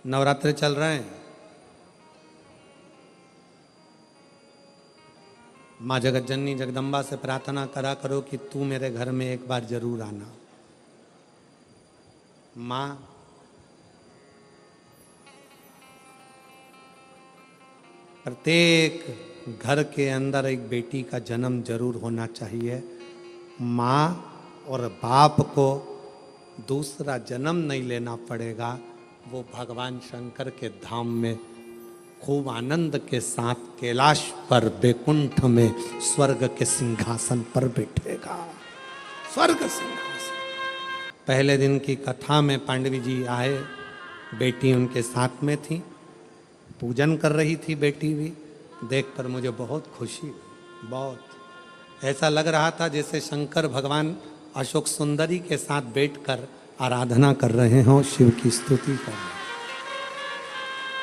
नवरात्रे चल रहे हैं। माँ जगत जननी जगदम्बा से प्रार्थना करा करो कि तू मेरे घर में एक बार जरूर आना। माँ प्रत्येक घर के अंदर एक बेटी का जन्म जरूर होना चाहिए। माँ और बाप को दूसरा जन्म नहीं लेना पड़ेगा। वो भगवान शंकर के धाम में खूब आनंद के साथ कैलाश पर बैकुंठ में स्वर्ग के सिंहासन पर बैठेगा। स्वर्ग सिंहासन। पहले दिन की कथा में पांडवी जी आए, बेटी उनके साथ में थी, पूजन कर रही थी बेटी भी। देखकर मुझे बहुत खुशी हुई। बहुत ऐसा लग रहा था जैसे शंकर भगवान अशोक सुंदरी के साथ बैठकर आराधना कर रहे हों, शिव की स्तुति कर रहे हैं।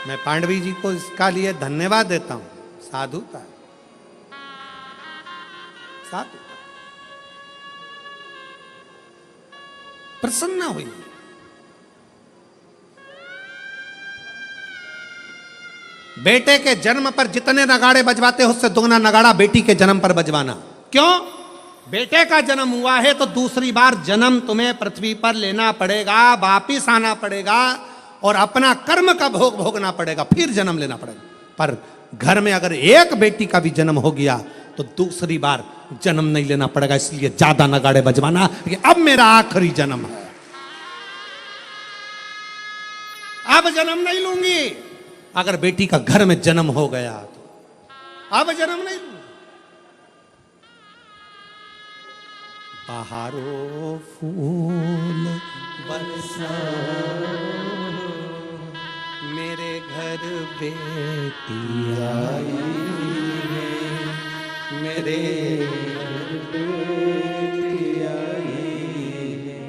मैं पांडवी जी को इसका लिए धन्यवाद देता हूं। साधु का साधु प्रसन्न हुई। बेटे के जन्म पर जितने नगाड़े बजवाते हो उससे दुगना नगाड़ा बेटी के जन्म पर बजवाना। क्यों? बेटे का जन्म हुआ है तो दूसरी बार जन्म तुम्हें पृथ्वी पर लेना पड़ेगा, वापिस आना पड़ेगा और अपना कर्म का भोग भोगना पड़ेगा, फिर जन्म लेना पड़ेगा। पर घर में अगर एक बेटी का भी जन्म हो गया तो दूसरी बार जन्म नहीं लेना पड़ेगा। इसलिए ज्यादा नगाड़े बजवाना कि अब मेरा आखिरी जन्म है, अब जन्म नहीं लूंगी। अगर बेटी का घर में जन्म हो गया तो अब जन्म नहीं लूंगी। बहारो फूल बरसा मेरे घर बेटी आई है, मेरे घर बेटी आई है।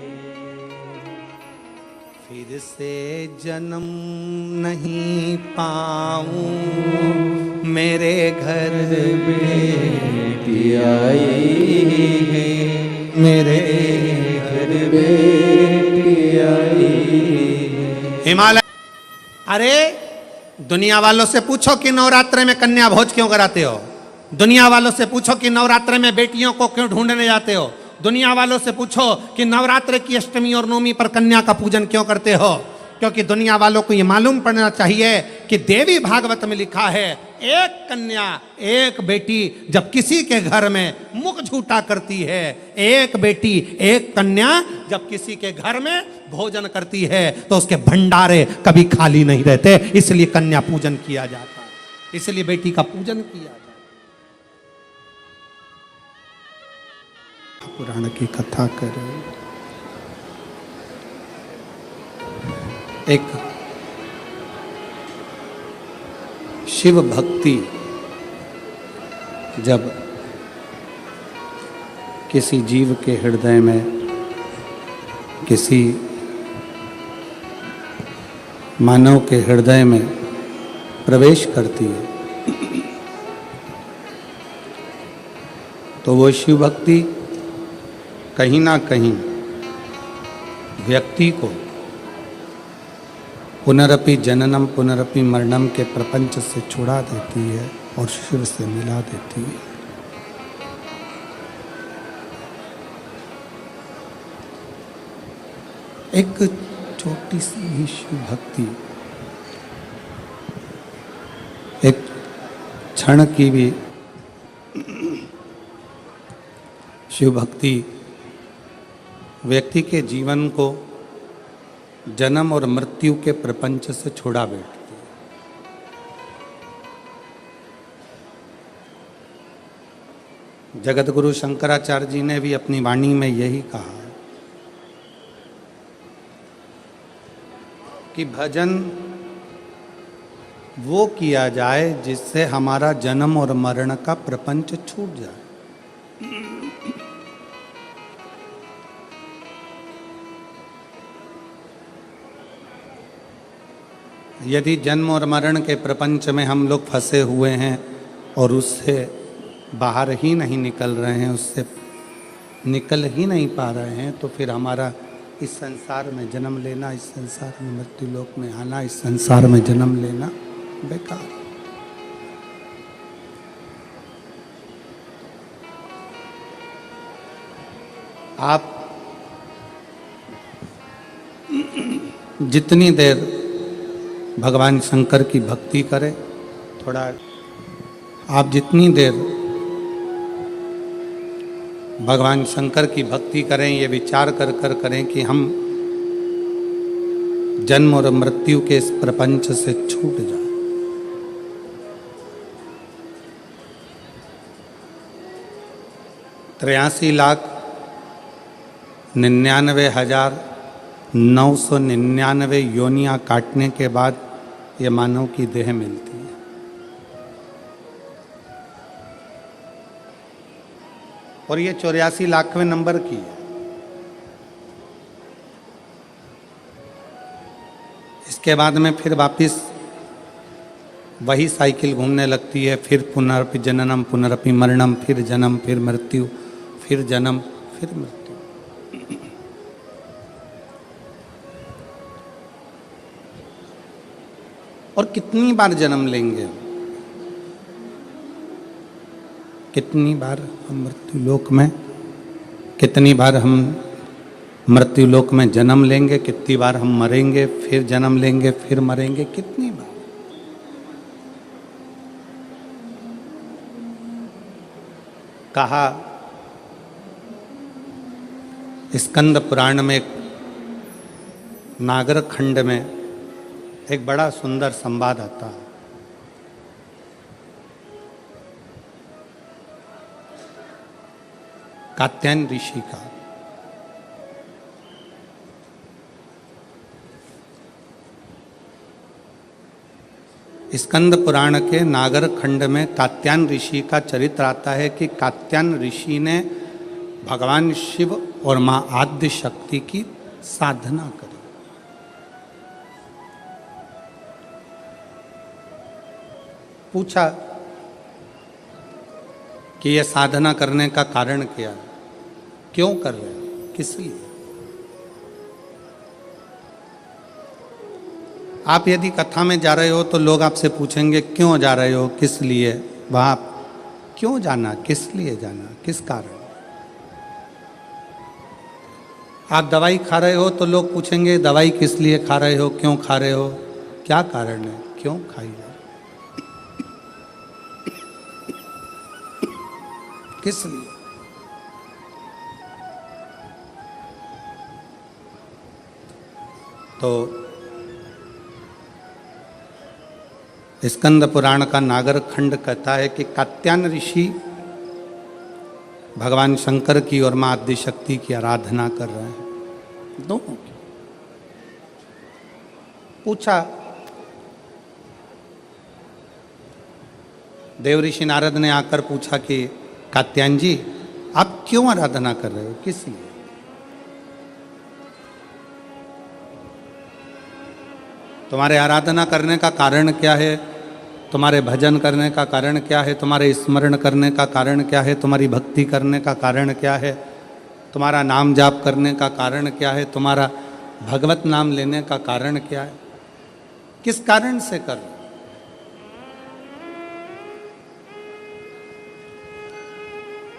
फिर से जन्म नहीं पाऊं, मेरे घर बेटी आई है, मेरे घर बेटी आई है। हिमालय। अरे दुनिया वालों से पूछो कि नवरात्रे में कन्या भोज क्यों कराते हो। दुनिया वालों से पूछो कि नवरात्रे में बेटियों को क्यों ढूंढने जाते हो। दुनिया वालों से पूछो कि नवरात्रे की अष्टमी और नवमी पर कन्या का पूजन क्यों करते हो। क्योंकि दुनिया वालों को यह मालूम पड़ना चाहिए कि देवी भागवत में लिखा है, एक कन्या एक बेटी जब किसी के घर में मुख झूठा करती है, एक बेटी एक कन्या जब किसी के घर में भोजन करती है तो उसके भंडारे कभी खाली नहीं रहते। इसलिए कन्या पूजन किया जाता है, इसलिए बेटी का पूजन किया जाता है। पुराण की कथा करें। एक शिव भक्ति जब किसी जीव के हृदय में, किसी मानव के हृदय में प्रवेश करती है तो वो शिव भक्ति कहीं ना कहीं व्यक्ति को पुनरपि जननम पुनरपि मरणम के प्रपंच से छुड़ा देती है और शिव से मिला देती है। एक छोटी सी ही शिव भक्ति, एक क्षण की भी शिव भक्ति व्यक्ति के जीवन को जन्म और मृत्यु के प्रपंच से छुड़ा बैठती है। जगत गुरु शंकराचार्य जी ने भी अपनी वाणी में यही कहा कि भजन वो किया जाए जिससे हमारा जन्म और मरण का प्रपंच छूट जाए। यदि जन्म और मरण के प्रपंच में हम लोग फंसे हुए हैं और उससे बाहर ही नहीं निकल रहे हैं, उससे निकल ही नहीं पा रहे हैं, तो फिर हमारा इस संसार में जन्म लेना, इस संसार में मृत्यु लोक में आना, इस संसार में जन्म लेना बेकार है। आप जितनी देर भगवान शंकर की भक्ति करें, थोड़ा आप जितनी देर भगवान शंकर की भक्ति करें, ये विचार कर कर करें कि हम जन्म और मृत्यु के इस प्रपंच से छूट जाए। तिरासी लाख 99,999 योनियां काटने के बाद ये मानव की देह मिलती है। और ये 84 लाखवें नंबर की है। इसके बाद में फिर वापिस वही साइकिल घूमने लगती है, फिर पुनरपि जननम पुनरपि मरणम, फिर जन्म फिर मृत्यु, फिर जन्म फिर मृत्यु। और कितनी बार जन्म लेंगे, कितनी बार हम मृत्यु लोक में, कितनी बार हम मृत्यु लोक में जन्म लेंगे, कितनी बार हम मरेंगे, फिर जन्म लेंगे, फिर मरेंगे, कितनी बार। कहा स्कंद पुराण में नागर खंड में एक बड़ा सुंदर संवाद आता है। कात्यायन ऋषि का। स्कंद पुराण के नागर खंड में कात्यायन ऋषि का चरित्र आता है कि कात्यायन ऋषि ने भगवान शिव और मां आद्य शक्ति की साधना करी। पूछा कि यह साधना करने का कारण क्या है, क्यों कर रहे हो, किस लिए। आप यदि कथा में जा रहे हो तो लोग आपसे पूछेंगे क्यों जा रहे हो, किस लिए, वहां क्यों जाना, किस लिए जाना, किस कारण। आप दवाई खा रहे हो तो लोग पूछेंगे दवाई किस लिए खा रहे हो, क्यों खा रहे हो, क्या कारण है, क्यों खाई है, किस लिए। तो स्कंद पुराण का नागर खंड कहता है कि कात्यायन ऋषि भगवान शंकर की और मां आद्य शक्ति की आराधना कर रहे हैं, दोनों की। पूछा, देव ऋषि नारद ने आकर पूछा कि कात्यायन जी आप क्यों आराधना कर रहे हो, किस लिए। तुम्हारे आराधना करने का कारण क्या है, तुम्हारे भजन करने का कारण क्या है, तुम्हारे स्मरण करने का कारण क्या है, तुम्हारी भक्ति करने का कारण क्या है, तुम्हारा नाम जाप करने का कारण क्या है, तुम्हारा भगवत नाम लेने का कारण क्या है, किस कारण से कर।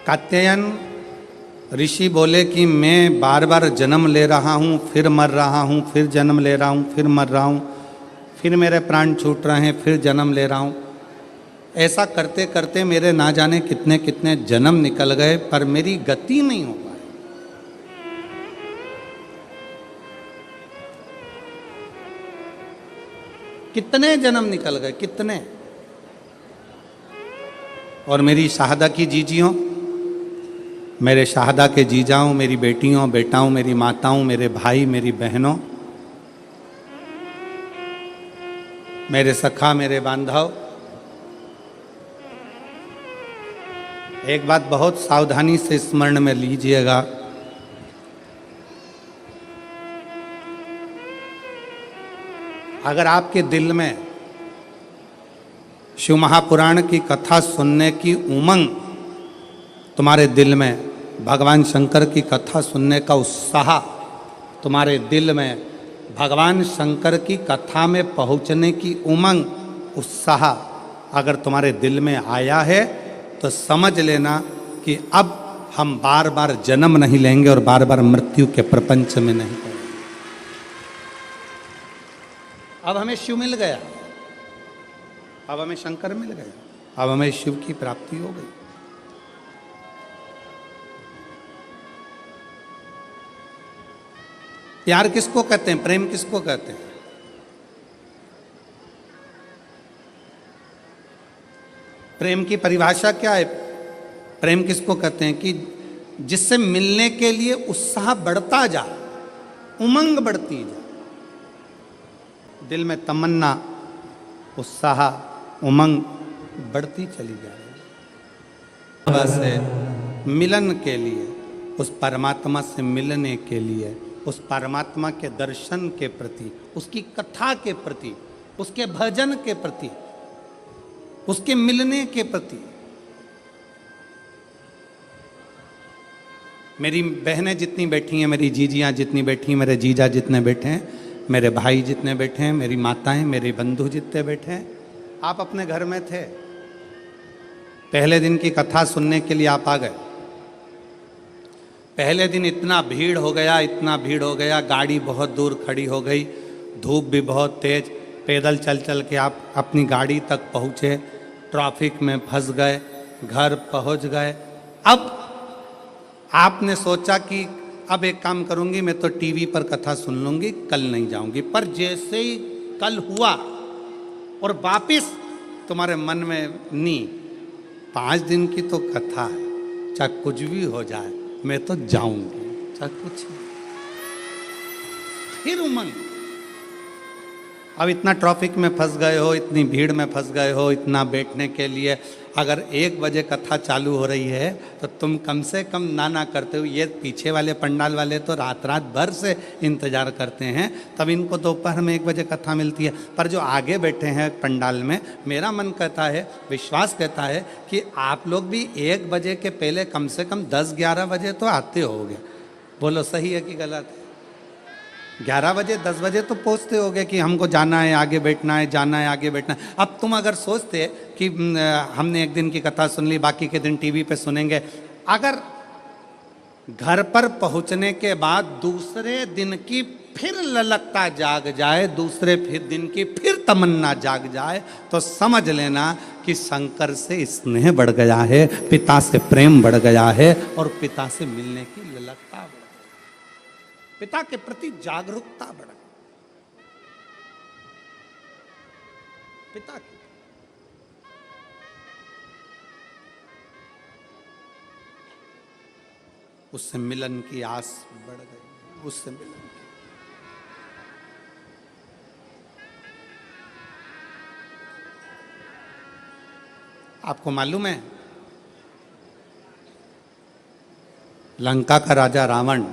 कात्यायन ऋषि बोले कि मैं बार बार जन्म ले रहा हूँ, फिर मर रहा हूँ, फिर जन्म ले रहा हूँ, फिर मर रहा हूँ, फिर मेरे प्राण छूट रहे हैं, फिर जन्म ले रहा हूँ। ऐसा करते करते मेरे ना जाने कितने कितने जन्म निकल गए, पर मेरी गति नहीं हो पाई। कितने जन्म निकल गए, कितने। और मेरी शाहदा की जीजियों, मेरे शाहदा के जीजाओं, मेरी बेटियों बेटाओं, मेरी माताओं, मेरे भाई, मेरी बहनों, मेरे सखा, मेरे बांधव, एक बात बहुत सावधानी से स्मरण में लीजिएगा। अगर आपके दिल में शिव महापुराण की कथा सुनने की उमंग, तुम्हारे दिल में भगवान शंकर की कथा सुनने का उत्साह तुम्हारे दिल में भगवान शंकर की कथा में पहुंचने की उमंग, उत्साह अगर तुम्हारे दिल में आया है तो समझ लेना कि अब हम बार बार जन्म नहीं लेंगे और बार बार मृत्यु के प्रपंच में नहीं पड़ेंगे। अब हमें शिव मिल गया, अब हमें शंकर मिल गया, अब हमें शिव की प्राप्ति हो गई। प्यार किसको कहते हैं, प्रेम किसको कहते हैं? प्रेम की परिभाषा क्या है? प्रेम किसको कहते हैं कि जिससे मिलने के लिए उत्साह बढ़ता जा, उमंग बढ़ती जा, दिल में तमन्ना, उत्साह, उमंग बढ़ती चली जा रही है। बस मिलन के लिए, उस परमात्मा से मिलने के लिए, उस परमात्मा के दर्शन के प्रति, उसकी कथा के प्रति, उसके भजन के प्रति, उसके मिलने के प्रति। मेरी बहनें जितनी बैठी हैं, मेरी जीजियाँ जितनी बैठी हैं, मेरे जीजा जितने बैठे हैं, मेरे भाई जितने बैठे हैं, मेरी माताएं, मेरे बंधु जितने बैठे हैं, आप अपने घर में थे, पहले दिन की कथा सुनने के लिए आप आ गए। पहले दिन इतना भीड़ हो गया, इतना भीड़ हो गया, गाड़ी बहुत दूर खड़ी हो गई, धूप भी बहुत तेज, पैदल चल चल के आप अपनी गाड़ी तक पहुँचे, ट्रैफिक में फंस गए, घर पहुँच गए। अब आपने सोचा कि अब एक काम करूंगी, मैं तो टीवी पर कथा सुन लूंगी, कल नहीं जाऊंगी। पर जैसे ही कल हुआ और वापिस तुम्हारे मन में नी, 5 दिन की तो कथा है, चाहे कुछ भी हो जाए मैं तो जाऊंगी, चाहे कुछ। फिर उमंग, अब इतना ट्रैफिक में फंस गए हो, इतनी भीड़ में फंस गए हो, इतना बैठने के लिए, अगर 1 बजे कथा चालू हो रही है तो तुम कम से कम ना करते हो। ये पीछे वाले पंडाल वाले तो रात भर से इंतजार करते हैं, तब इनको दोपहर में 1 बजे कथा मिलती है। पर जो आगे बैठे हैं पंडाल में, मेरा मन कहता है, विश्वास कहता है कि आप लोग भी 1 बजे के पहले कम से कम 10-11 बजे तो आते होगे। बोलो सही है कि गलत है? 11 बजे 10 बजे तो पहुँचते होगे कि हमको जाना है, आगे बैठना है, जाना है, आगे बैठना है। अब तुम अगर सोचते कि हमने 1 दिन की कथा सुन ली, बाकी के दिन टीवी पे सुनेंगे, अगर घर पर पहुंचने के बाद दूसरे दिन की फिर ललकता जाग जाए, दूसरे फिर दिन की फिर तमन्ना जाग जाए, तो समझ लेना कि शंकर से स्नेह बढ़ गया है, पिता से प्रेम बढ़ गया है और पिता से मिलने की ललकता बढ़ गई, पिता के प्रति जागरूकता बढ़ गई। पिता की उससे मिलन की आस बढ़ गई, उससे मिलन की। आपको मालूम है, लंका का राजा रावण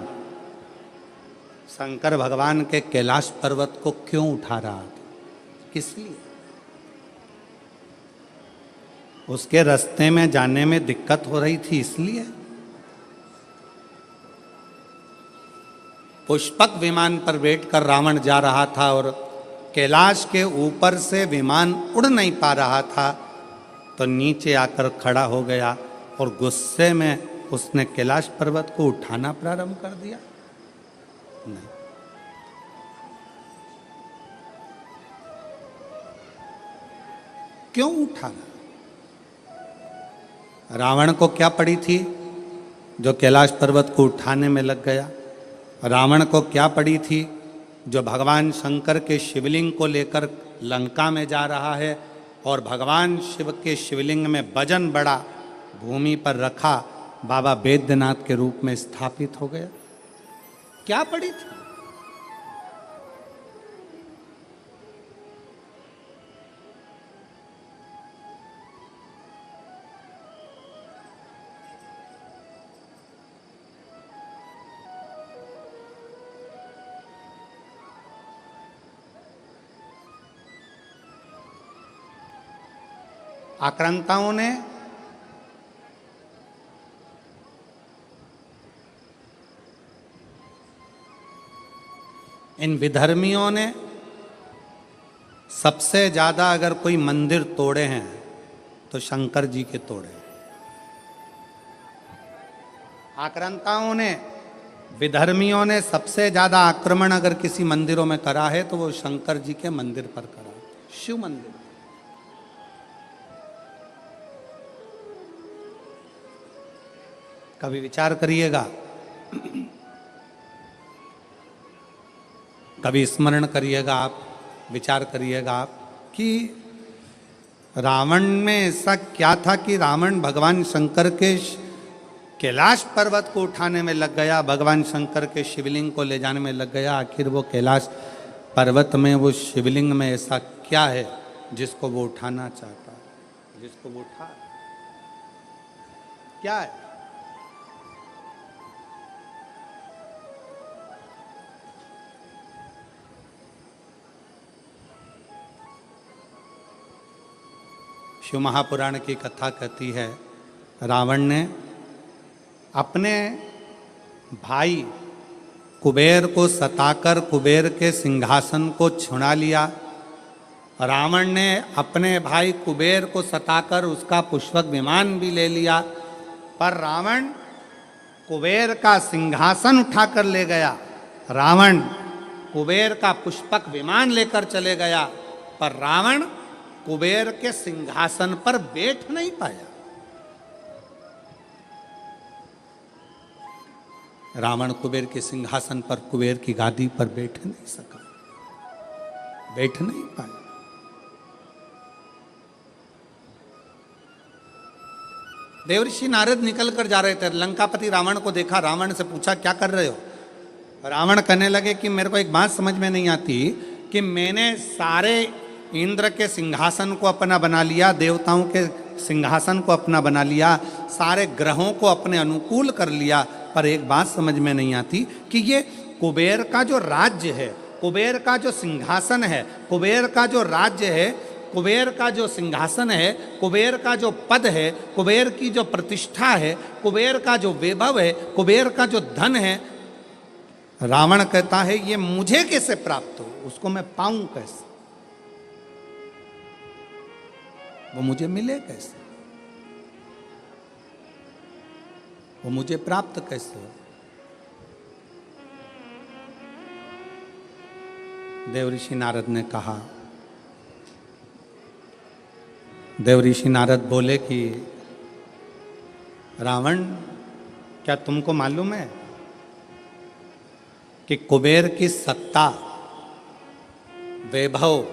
शंकर भगवान के कैलाश पर्वत को क्यों उठा रहा था? किस लिए? उसके रास्ते में जाने में दिक्कत हो रही थी, इसलिए। पुष्पक विमान पर बैठकर रावण जा रहा था और कैलाश के ऊपर से विमान उड़ नहीं पा रहा था, तो नीचे आकर खड़ा हो गया और गुस्से में उसने कैलाश पर्वत को उठाना प्रारंभ कर दिया। नहीं, क्यों उठाना? रावण को क्या पड़ी थी जो कैलाश पर्वत को उठाने में लग गया? रावण को क्या पड़ी थी जो भगवान शंकर के शिवलिंग को लेकर लंका में जा रहा है और भगवान शिव के शिवलिंग में वजन बड़ा भूमि पर रखा, बाबा बैद्यनाथ के रूप में स्थापित हो गया? क्या पड़ी थी? आक्रांताओं ने इन विधर्मियों ने सबसे ज्यादा अगर कोई मंदिर तोड़े हैं तो शंकर जी के तोड़े। आक्रांताओं ने, विधर्मियों ने सबसे ज्यादा आक्रमण अगर किसी मंदिरों में करा है तो वो शंकर जी के मंदिर पर करा, शिव मंदिर। कभी विचार करिएगा, कभी स्मरण करिएगा आप, विचार करिएगा आप कि रावण में ऐसा क्या था कि रावण भगवान शंकर के कैलाश पर्वत को उठाने में लग गया, भगवान शंकर के शिवलिंग को ले जाने में लग गया। आखिर वो कैलाश पर्वत में, वो शिवलिंग में ऐसा क्या है जिसको वो उठाना चाहता है, जिसको वो उठा, क्या है? शिव महापुराण की कथा कहती है, रावण ने अपने भाई कुबेर को सताकर कुबेर के सिंहासन को छुड़ा लिया। रावण ने अपने भाई कुबेर को सताकर उसका पुष्पक विमान भी ले लिया, पर रावण कुबेर का सिंहासन उठाकर ले गया। रावण कुबेर का पुष्पक विमान लेकर चले गया, पर रावण कुबेर के सिंहासन पर बैठ नहीं पाया। रावण कुबेर के सिंहासन पर, कुबेर की गादी पर बैठ नहीं सका, बैठ नहीं पाया। देवर्षि नारद निकल कर जा रहे थे, लंकापति रावण को देखा, रावण से पूछा क्या कर रहे हो? रावण कहने लगे कि मेरे को एक बात समझ में नहीं आती कि मैंने सारे इंद्र के सिंहासन को अपना बना लिया, देवताओं के सिंहासन को अपना बना लिया, सारे ग्रहों को अपने अनुकूल कर लिया, पर एक बात समझ में नहीं आती कि ये कुबेर का जो राज्य है, कुबेर का जो सिंहासन है, कुबेर का जो राज्य है, कुबेर का जो सिंहासन है, कुबेर का जो पद है, कुबेर की जो प्रतिष्ठा है, कुबेर का जो वैभव है, कुबेर का जो धन है, रावण कहता है ये मुझे कैसे प्राप्त हो, उसको मैं पाऊं कैसे, वो मुझे मिले कैसे, वो मुझे प्राप्त कैसे हो? देवऋषि नारद ने कहा, देवऋषि नारद बोले कि रावण, क्या तुमको मालूम है कि कुबेर की सत्ता, वैभव,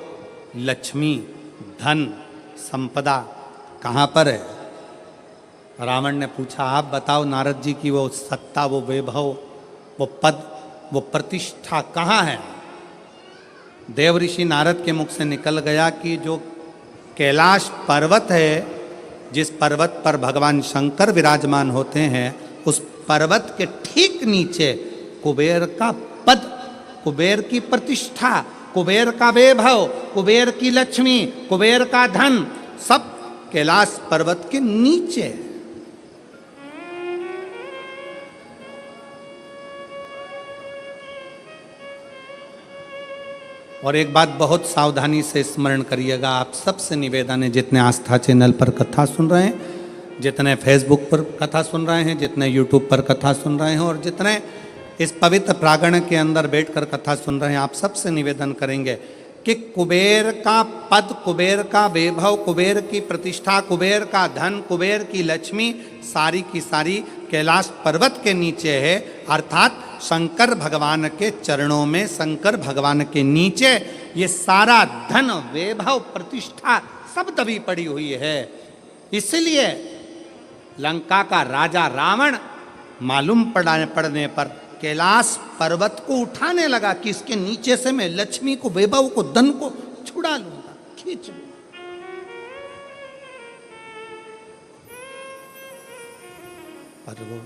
लक्ष्मी, धन, संपदा कहाँ पर है? रावण ने पूछा, आप बताओ नारद जी की वो सत्ता, वो वैभव, वो पद, वो प्रतिष्ठा कहाँ है? देवऋषि नारद के मुख से निकल गया कि जो कैलाश पर्वत है, जिस पर्वत पर भगवान शंकर विराजमान होते हैं, उस पर्वत के ठीक नीचे कुबेर का पद, कुबेर की प्रतिष्ठा, कुबेर का वैभव, कुबेर की लक्ष्मी, कुबेर का धन, सब कैलाश पर्वत के नीचे। और एक बात बहुत सावधानी से स्मरण करिएगा, आप सबसे निवेदन है, जितने आस्था चैनल पर कथा सुन रहे हैं, जितने फेसबुक पर कथा सुन रहे हैं, जितने यूट्यूब पर कथा सुन रहे हैं, और जितने इस पवित्र प्रांगण के अंदर बैठकर कथा सुन रहे हैं, आप सबसे निवेदन करेंगे कि कुबेर का पद, कुबेर का वैभव, कुबेर की प्रतिष्ठा, कुबेर का धन, कुबेर की लक्ष्मी सारी की सारी कैलाश पर्वत के नीचे है, अर्थात शंकर भगवान के चरणों में, शंकर भगवान के नीचे ये सारा धन, वैभव, प्रतिष्ठा सब दबी पड़ी हुई है। इसलिए लंका का राजा रावण मालूम पड़ने पर कैलाश पर्वत को उठाने लगा कि इसके नीचे से मैं लक्ष्मी को, वैभव को, धन को छुड़ा लूंगा, खींच लूंगा। पर वो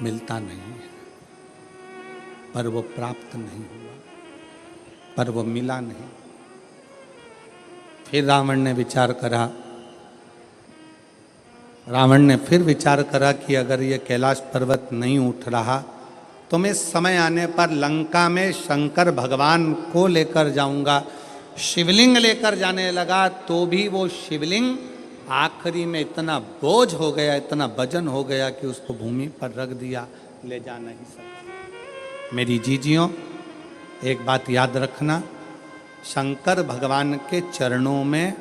मिलता नहीं है, पर वो प्राप्त नहीं हुआ, पर वो मिला नहीं। फिर रावण ने विचार करा, रावण ने फिर विचार करा कि अगर ये कैलाश पर्वत नहीं उठ रहा तुम्हें समय आने पर लंका में शंकर भगवान को लेकर जाऊंगा। शिवलिंग लेकर जाने लगा तो भी वो शिवलिंग आखिरी में इतना बोझ हो गया, इतना वजन हो गया कि उसको भूमि पर रख दिया, ले जा नहीं सका। मेरी जीजियों, एक बात याद रखना, शंकर भगवान के चरणों में,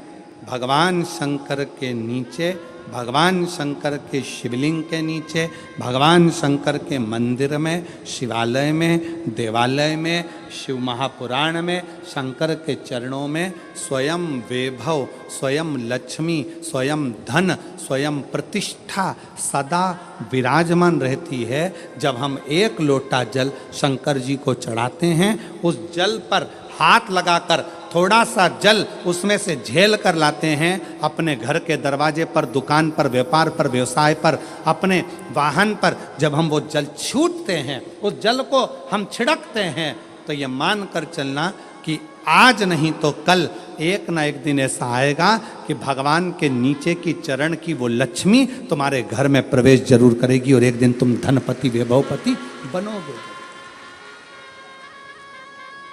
भगवान शंकर के नीचे, भगवान शंकर के शिवलिंग के नीचे, भगवान शंकर के मंदिर में, शिवालय में, देवालय में, शिव महापुराण में, शंकर के चरणों में स्वयं वैभव, स्वयं लक्ष्मी, स्वयं धन, स्वयं प्रतिष्ठा सदा विराजमान रहती है। जब हम एक लोटा जल शंकर जी को चढ़ाते हैं, उस जल पर हाथ लगाकर थोड़ा सा जल उसमें से झेल कर लाते हैं, अपने घर के दरवाजे पर, दुकान पर, व्यापार पर, व्यवसाय पर, अपने वाहन पर जब हम वो जल छूटते हैं, उस जल को हम छिड़कते हैं, तो ये मान कर चलना कि आज नहीं तो कल एक ना एक दिन ऐसा आएगा कि भगवान के नीचे की चरण की वो लक्ष्मी तुम्हारे घर में प्रवेश जरूर करेगी और एक दिन तुम धनपति वैभवपति बनोगे।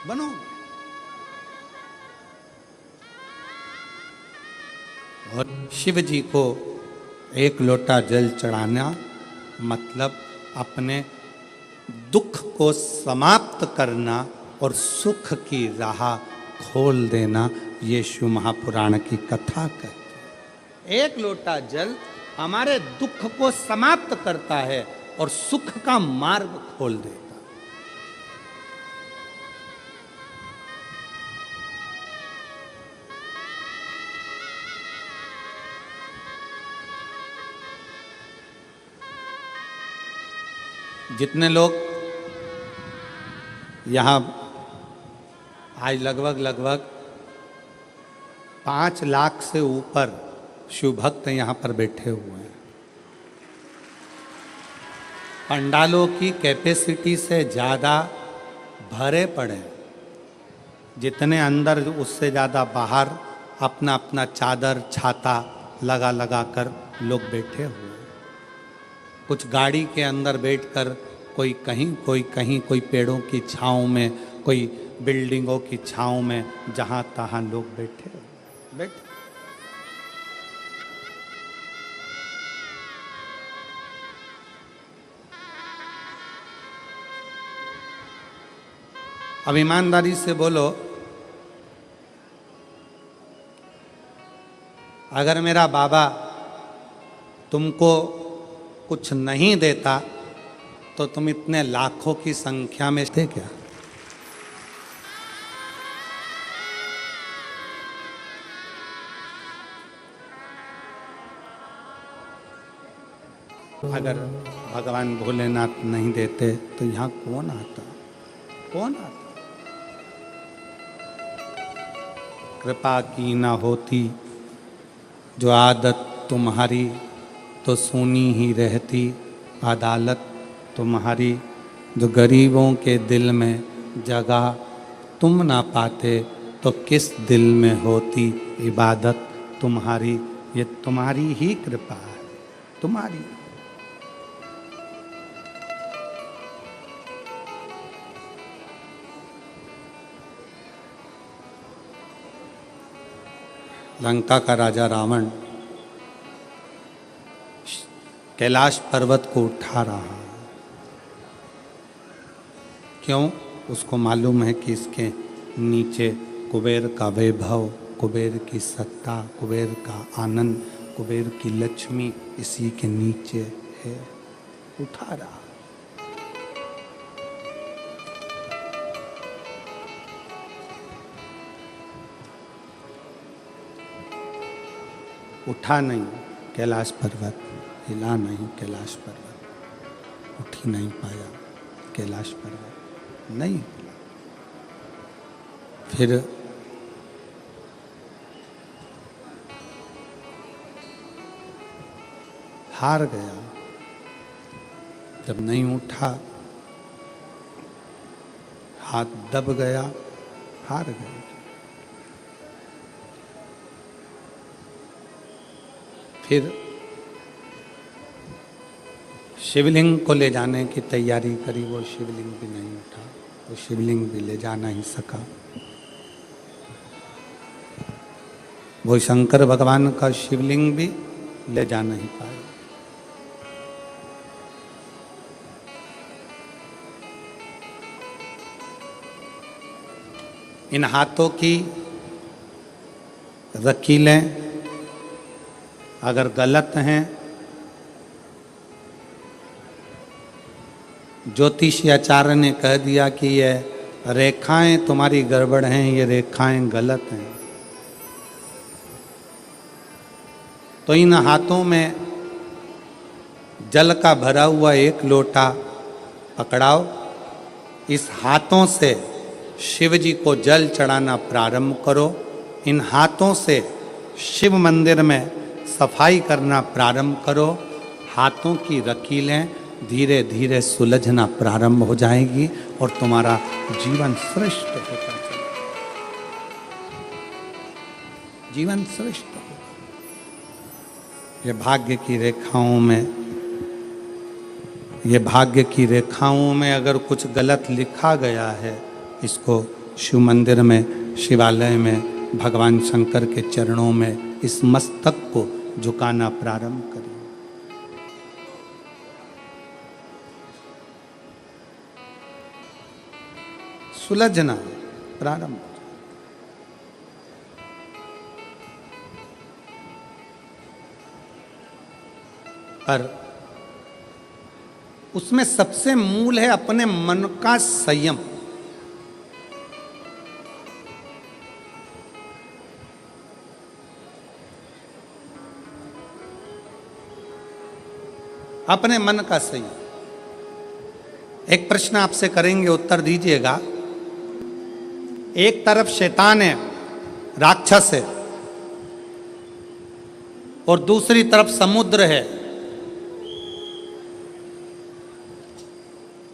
बनोगे। और शिव जी को एक लोटा जल चढ़ाना मतलब अपने दुख को समाप्त करना और सुख की राह खोल देना, ये शिव महापुराण की कथा कहती है। एक लोटा जल हमारे दुख को समाप्त करता है और सुख का मार्ग खोल देता है। जितने लोग यहाँ आज लगभग 5 लाख से ऊपर शिव भक्त यहाँ पर बैठे हुए हैं। पंडालों की कैपेसिटी से ज़्यादा भरे पड़े, जितने अंदर उससे ज़्यादा बाहर अपना अपना चादर छाता लगा लगा कर लोग बैठे हुए हैं। कुछ गाड़ी के अंदर बैठकर कोई कहीं, कोई पेड़ों की छाँव में, कोई बिल्डिंगों की छाँव में, जहाँ तहाँ लोग बैठे। अब ईमानदारी से बोलो, अगर मेरा बाबा तुमको कुछ नहीं देता तो तुम इतने लाखों की संख्या में थे क्या? अगर भगवान भोलेनाथ नहीं देते तो यहाँ कौन आता? कौन आता? कृपा की ना होती जो आदत तुम्हारी, तो सुनी ही रहती अदालत तुम्हारी। जो गरीबों के दिल में जगह तुम ना पाते, तो किस दिल में होती इबादत तुम्हारी। ये तुम्हारी ही कृपा है, तुम्हारी। लंका का राजा रावण कैलाश पर्वत को उठा रहा है। क्यों? उसको मालूम है कि इसके नीचे कुबेर का वैभव, कुबेर की सत्ता, कुबेर का आनंद, कुबेर की लक्ष्मी इसी के नीचे है। उठा रहा। उठा नहीं कैलाश पर्वत, हिला नहीं कैलाश पर्वत, उठ ही नहीं पाया कैलाश पर्वत, नहीं हिला। फिर हार गया। जब नहीं उठा, हाथ दब गया, हार गया। फिर शिवलिंग को ले जाने की तैयारी करी, वो शिवलिंग भी नहीं उठा, वो शिवलिंग भी ले जा नहीं सका। वो शंकर भगवान का शिवलिंग भी ले जा नहीं पाए। इन हाथों की रकीलें अगर गलत हैं, ज्योतिषाचार्य ने कह दिया कि ये रेखाएं तुम्हारी गड़बड़ हैं, ये रेखाएं गलत हैं, तो इन हाथों में जल का भरा हुआ एक लोटा पकड़ाओ, इस हाथों से शिव जी को जल चढ़ाना प्रारंभ करो, इन हाथों से शिव मंदिर में सफाई करना प्रारंभ करो। हाथों की रकीलें धीरे धीरे सुलझना प्रारंभ हो जाएगी और तुम्हारा जीवन श्रेष्ठ होता चलेगा, जीवन श्रेष्ठ होगा। ये भाग्य की रेखाओं में, ये भाग्य की रेखाओं में अगर कुछ गलत लिखा गया है, इसको शिव मंदिर में, शिवालय में, भगवान शंकर के चरणों में इस मस्तक को झुकाना प्रारंभ करें। सुलझना प्रारंभ। पर उसमें सबसे मूल है अपने मन का संयम। अपने मन का संयम। एक प्रश्न आपसे करेंगे, उत्तर दीजिएगा। एक तरफ शैतान है, राक्षस है, और दूसरी तरफ समुद्र है।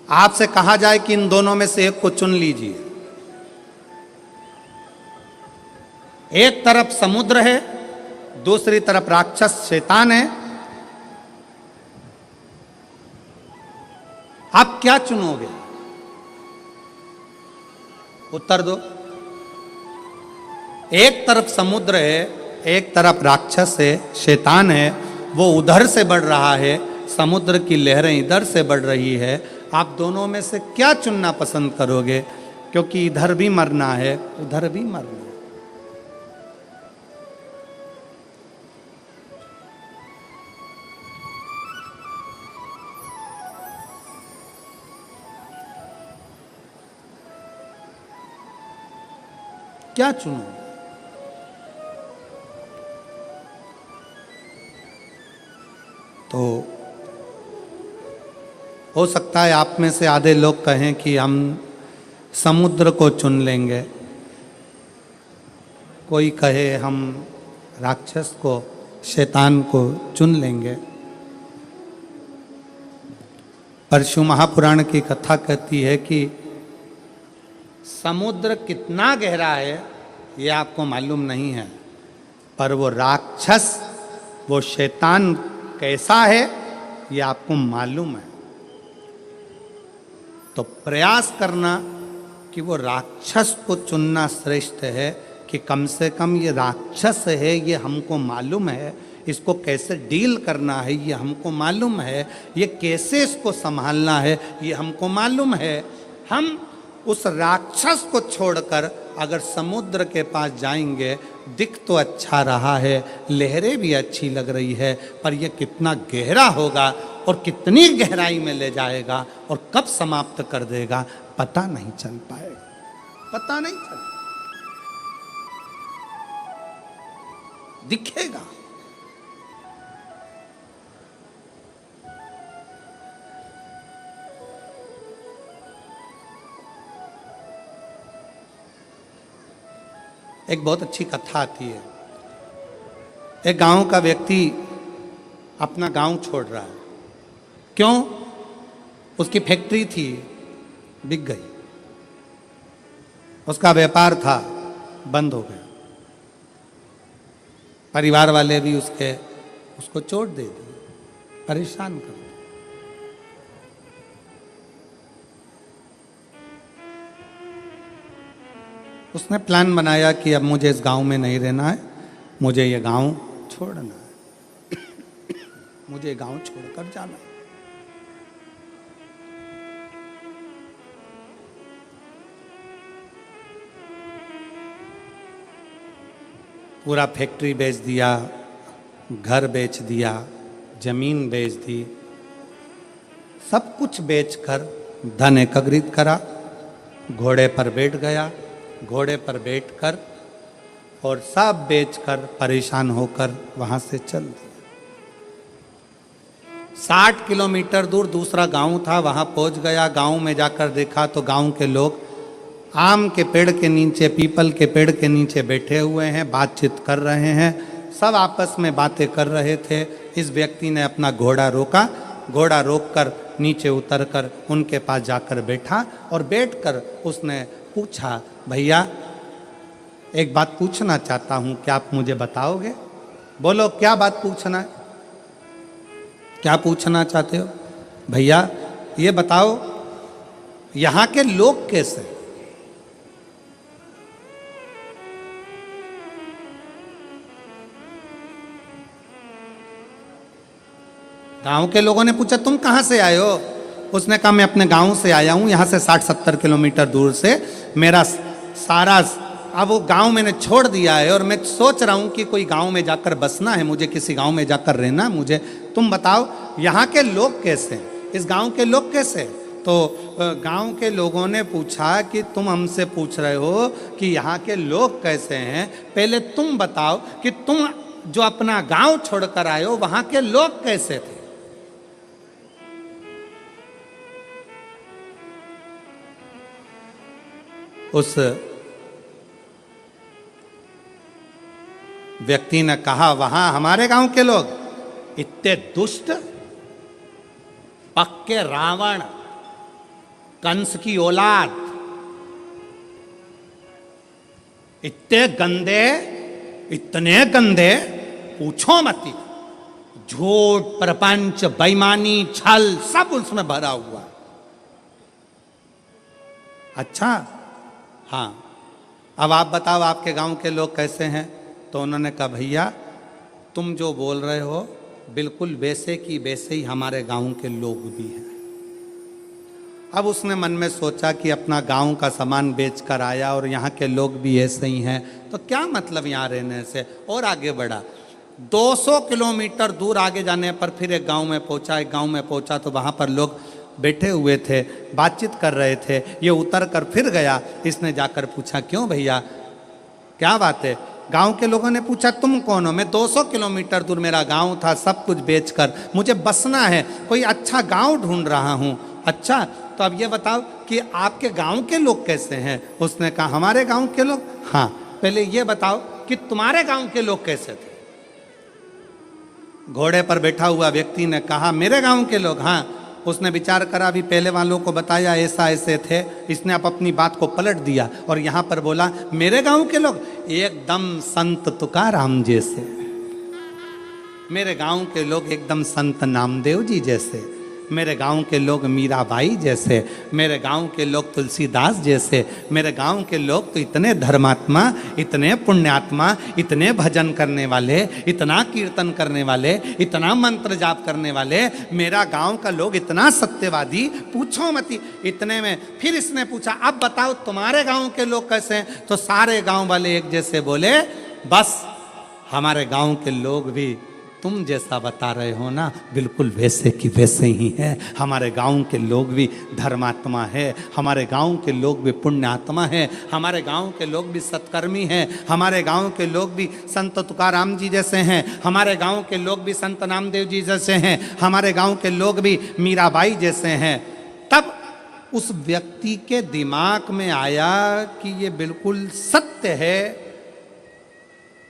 आपसे कहा जाए कि इन दोनों में से एक को चुन लीजिए। एक तरफ समुद्र है, दूसरी तरफ राक्षस शैतान है, आप क्या चुनोगे? उत्तर दो। एक तरफ समुद्र है, एक तरफ राक्षस है, शैतान है, वो उधर से बढ़ रहा है, समुद्र की लहरें इधर से बढ़ रही है। आप दोनों में से क्या चुनना पसंद करोगे? क्योंकि इधर भी मरना है, उधर भी मरना है। क्या चुनो? तो हो सकता है आप में से आधे लोग कहें कि हम समुद्र को चुन लेंगे, कोई कहे हम राक्षस को, शैतान को चुन लेंगे। पर शिव महापुराण की कथा कहती है कि समुद्र कितना गहरा है ये आपको मालूम नहीं है, पर वो राक्षस, वो शैतान कैसा है ये आपको मालूम है। तो प्रयास करना कि वो राक्षस को चुनना श्रेष्ठ है, कि कम से कम ये राक्षस है, ये हमको मालूम है, इसको कैसे डील करना है ये हमको मालूम है, ये कैसे इसको संभालना है ये हमको मालूम है। हम उस राक्षस को छोड़कर अगर समुद्र के पास जाएंगे, दिख तो अच्छा रहा है, लहरें भी अच्छी लग रही है, पर यह कितना गहरा होगा और कितनी गहराई में ले जाएगा और कब समाप्त कर देगा पता नहीं चल पाएगा, पता नहीं चल दिखेगा। एक बहुत अच्छी कथा आती है। एक गांव का व्यक्ति अपना गांव छोड़ रहा है। क्यों? उसकी फैक्ट्री थी, बिक गई, उसका व्यापार था, बंद हो गया, परिवार वाले भी उसको चोट दे दी, परेशान कर दिया। उसने प्लान बनाया कि अब मुझे इस गांव में नहीं रहना है, मुझे ये गांव छोड़ना है, मुझे गांव छोड़कर जाना है। पूरा फैक्ट्री बेच दिया, घर बेच दिया, जमीन बेच दी, सब कुछ बेचकर धन एकत्रित करा, घोड़े पर बैठ गया, घोड़े पर बैठकर और सब बेचकर परेशान होकर वहां से चल दिया। 60 किलोमीटर दूर दूसरा गांव था, वहां पहुंच गया। गांव में जाकर देखा तो गांव के लोग आम के पेड़ के नीचे, पीपल के पेड़ के नीचे बैठे हुए हैं, बातचीत कर रहे हैं, सब आपस में बातें कर रहे थे। इस व्यक्ति ने अपना घोड़ा रोका, घोड़ा रोककर नीचे उतरकर उनके पास जाकर बैठा और बैठकर उसने पूछा, भैया एक बात पूछना चाहता हूं, क्या आप मुझे बताओगे? बोलो क्या बात पूछना है, क्या पूछना चाहते हो? भैया ये बताओ यहां के लोग कैसे? गांव के लोगों ने पूछा तुम कहां से आए हो? उसने कहा मैं अपने गांव से आया हूं, यहां से 60-70 किलोमीटर दूर से। मेरा सारा अब वो गांव मैंने छोड़ दिया है और मैं सोच रहा हूं कि कोई गांव में जाकर बसना है, मुझे किसी गांव में जाकर रहना मुझे। तुम बताओ यहाँ के लोग कैसे, इस गांव के लोग कैसे? तो गांव के लोगों ने पूछा कि तुम हमसे पूछ रहे हो कि यहाँ के लोग कैसे हैं, पहले तुम बताओ कि तुम जो अपना गांव छोड़कर आए हो वहां के लोग कैसे थे? उस व्यक्ति ने कहा वहां हमारे गांव के लोग इतने दुष्ट, पक्के रावण, कंस की औलाद, इतने गंदे, इतने गंदे पूछो मती। झूठ, प्रपंच, बेईमानी, छल सब उसमें भरा हुआ। अच्छा हाँ, अब आप बताओ आपके गांव के लोग कैसे हैं? तो उन्होंने कहा भैया तुम जो बोल रहे हो बिल्कुल वैसे की वैसे ही हमारे गांव के लोग भी हैं। अब उसने मन में सोचा कि अपना गांव का सामान बेचकर आया और यहाँ के लोग भी ऐसे ही हैं, तो क्या मतलब यहाँ रहने से, और आगे बढ़ा। 200 किलोमीटर दूर आगे जाने पर फिर एक गांव में पहुंचा। एक गांव में पहुंचा तो वहाँ पर लोग बैठे हुए थे, बातचीत कर रहे थे। ये उतर कर फिर गया, इसने जाकर पूछा क्यों भैया क्या बात है? गांव के लोगों ने पूछा तुम कौन हो? मैं 200 किलोमीटर दूर मेरा गांव था, सब कुछ बेचकर मुझे बसना है, कोई अच्छा गांव ढूंढ रहा हूं। अच्छा तो अब ये बताओ कि आपके गांव के लोग कैसे हैं? उसने कहा हमारे गांव के लोग, हाँ पहले ये बताओ कि तुम्हारे गांव के लोग कैसे थे? घोड़े पर बैठा हुआ व्यक्ति ने कहा मेरे गांव के लोग, हाँ। उसने विचार करा, अभी पहले वालों को बताया ऐसा ऐसे थे, इसने अब अपनी बात को पलट दिया और यहाँ पर बोला मेरे गांव के लोग एकदम संत तुकाराम जैसे, मेरे गांव के लोग एकदम संत नामदेव जी जैसे, मेरे गांव के लोग मीराबाई जैसे, मेरे गांव के लोग तुलसीदास जैसे, मेरे गांव के लोग तो इतने धर्मात्मा, इतने पुण्यात्मा, इतने भजन करने वाले, इतना कीर्तन करने वाले, इतना मंत्र जाप करने वाले, मेरा गांव का लोग इतना सत्यवादी, पूछो मत। इतने में फिर इसने पूछा अब बताओ तुम्हारे गांव के लोग कैसे हैं? तो सारे गांव वाले एक जैसे बोले बस हमारे गांव के लोग भी तुम जैसा बता रहे हो ना बिल्कुल वैसे की वैसे ही है। हमारे गांव के लोग भी धर्मात्मा है, हमारे गांव के लोग भी पुण्यात्मा है, हमारे गांव के लोग भी सत्कर्मी हैं, हमारे गांव के लोग भी संत तुकाराम जी जैसे हैं, हमारे गांव के लोग भी संत नामदेव जी जैसे हैं, हमारे गांव के लोग भी मीराबाई जैसे हैं। तब उस व्यक्ति के दिमाग में आया कि ये बिल्कुल सत्य है।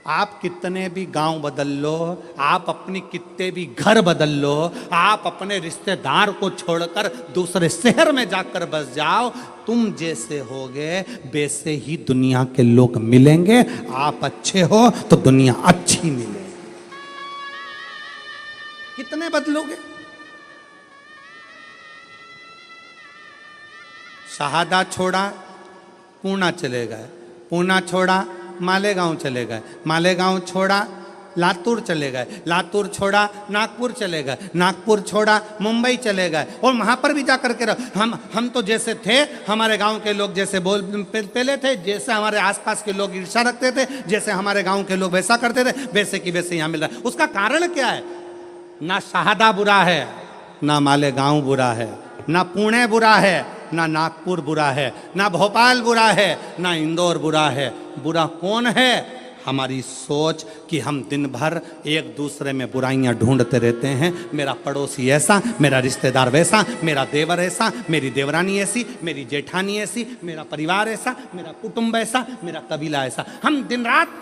आप कितने भी गांव बदल लो, आप अपनी कितने भी घर बदल लो, आप अपने रिश्तेदार को छोड़कर दूसरे शहर में जाकर बस जाओ, तुम जैसे होगे वैसे ही दुनिया के लोग मिलेंगे। आप अच्छे हो तो दुनिया अच्छी मिलेगी। कितने बदलोगे? शहादा छोड़ा, पूना चले गए, पूना छोड़ा मालेगांव चले गए, मालेगांव छोड़ा लातूर चले गए, लातूर छोड़ा नागपुर चले गए, नागपुर छोड़ा मुंबई चले गए और वहाँ पर भी जा कर के हम तो जैसे थे, हमारे गांव के लोग जैसे पहले थे, जैसे हमारे आसपास के लोग ईर्ष्या रखते थे, जैसे हमारे गांव के लोग वैसा करते थे, वैसे की वैसे यहाँ मिल रहा है। उसका कारण क्या है? ना शाहदा बुरा है, ना मालेगांव बुरा है, ना पुणे बुरा है, ना नागपुर बुरा है, ना भोपाल बुरा है, ना इंदौर बुरा है। बुरा कौन है? हमारी सोच कि हम दिन भर एक दूसरे में बुराइयां ढूंढते रहते हैं। मेरा पड़ोसी ऐसा, मेरा रिश्तेदार वैसा, मेरा देवर ऐसा, मेरी देवरानी ऐसी, मेरी जेठानी ऐसी, मेरा परिवार ऐसा, मेरा कुटुंब ऐसा, मेरा कबीला ऐसा। हम दिन रात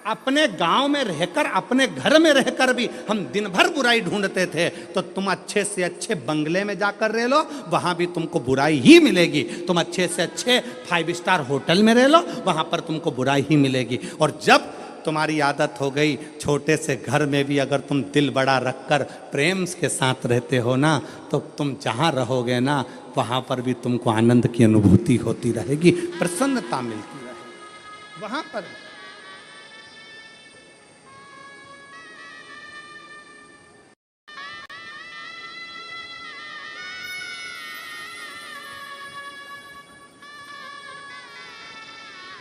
अपने गांव में रहकर, अपने घर में रहकर भी हम दिन भर बुराई ढूंढते थे। तो तुम अच्छे से अच्छे बंगले में जाकर रह लो, वहां भी तुमको बुराई ही मिलेगी। तुम अच्छे से अच्छे 5 स्टार होटल में रह लो, वहां पर तुमको बुराई ही मिलेगी। और जब तुम्हारी आदत हो गई छोटे से घर में भी अगर तुम दिल बड़ा रखकर प्रेम के साथ रहते हो ना, तो तुम जहाँ रहोगे ना, वहाँ पर भी तुमको आनंद की अनुभूति होती रहेगी, प्रसन्नता मिलती रहेगी वहाँ पर।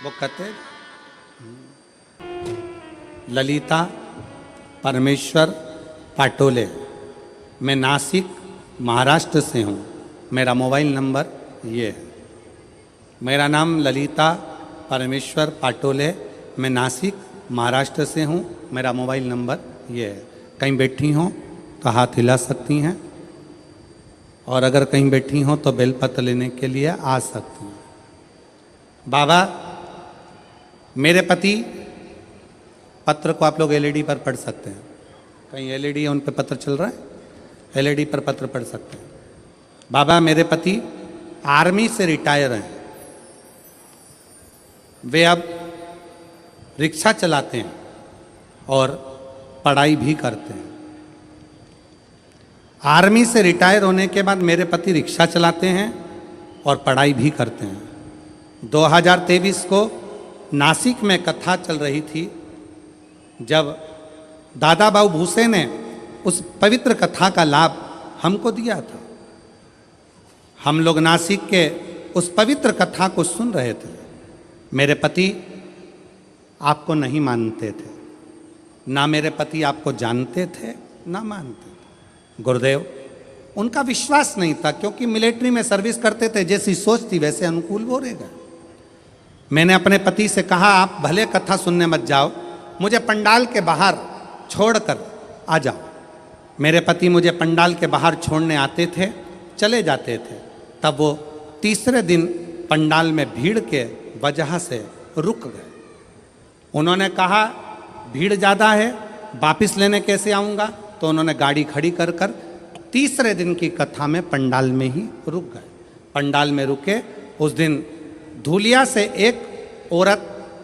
वो कहते ललिता परमेश्वर पाटोले, मैं नासिक महाराष्ट्र से हूँ, मेरा मोबाइल नंबर ये है। मेरा नाम ललिता परमेश्वर पाटोले, मैं नासिक महाराष्ट्र से हूँ, मेरा मोबाइल नंबर ये है। कहीं बैठी हों तो हाथ हिला सकती हैं, और अगर कहीं बैठी हों तो बेलपत्र लेने के लिए आ सकती हैं। बाबा, मेरे पति, पत्र को आप लोग एलईडी पर पढ़ सकते हैं, कहीं एलईडी है उन पर पत्र चल रहा है, एलईडी पर पत्र पढ़ सकते हैं। बाबा, मेरे पति आर्मी से रिटायर हैं, वे अब रिक्शा चलाते हैं और पढ़ाई भी करते हैं। आर्मी से रिटायर होने के बाद मेरे पति रिक्शा चलाते हैं और पढ़ाई भी करते हैं। 2023 को नासिक में कथा चल रही थी, जब दादा बाबू भूसे ने उस पवित्र कथा का लाभ हमको दिया था। हम लोग नासिक के उस पवित्र कथा को सुन रहे थे। मेरे पति आपको नहीं मानते थे, ना मेरे पति आपको जानते थे ना मानते थे। गुरुदेव, उनका विश्वास नहीं था, क्योंकि मिलिट्री में सर्विस करते थे, जैसी सोच थी वैसे अनुकूल बोलेगा। मैंने अपने पति से कहा, आप भले कथा सुनने मत जाओ, मुझे पंडाल के बाहर छोड़कर आ जाओ। मेरे पति मुझे पंडाल के बाहर छोड़ने आते थे, चले जाते थे। तब वो तीसरे दिन पंडाल में भीड़ के वजह से रुक गए। उन्होंने कहा, भीड़ ज़्यादा है, वापस लेने कैसे आऊँगा? तो उन्होंने गाड़ी खड़ी कर कर तीसरे दिन की कथा में पंडाल में ही रुक गए। पंडाल में रुके। उस दिन धूलिया से एक औरत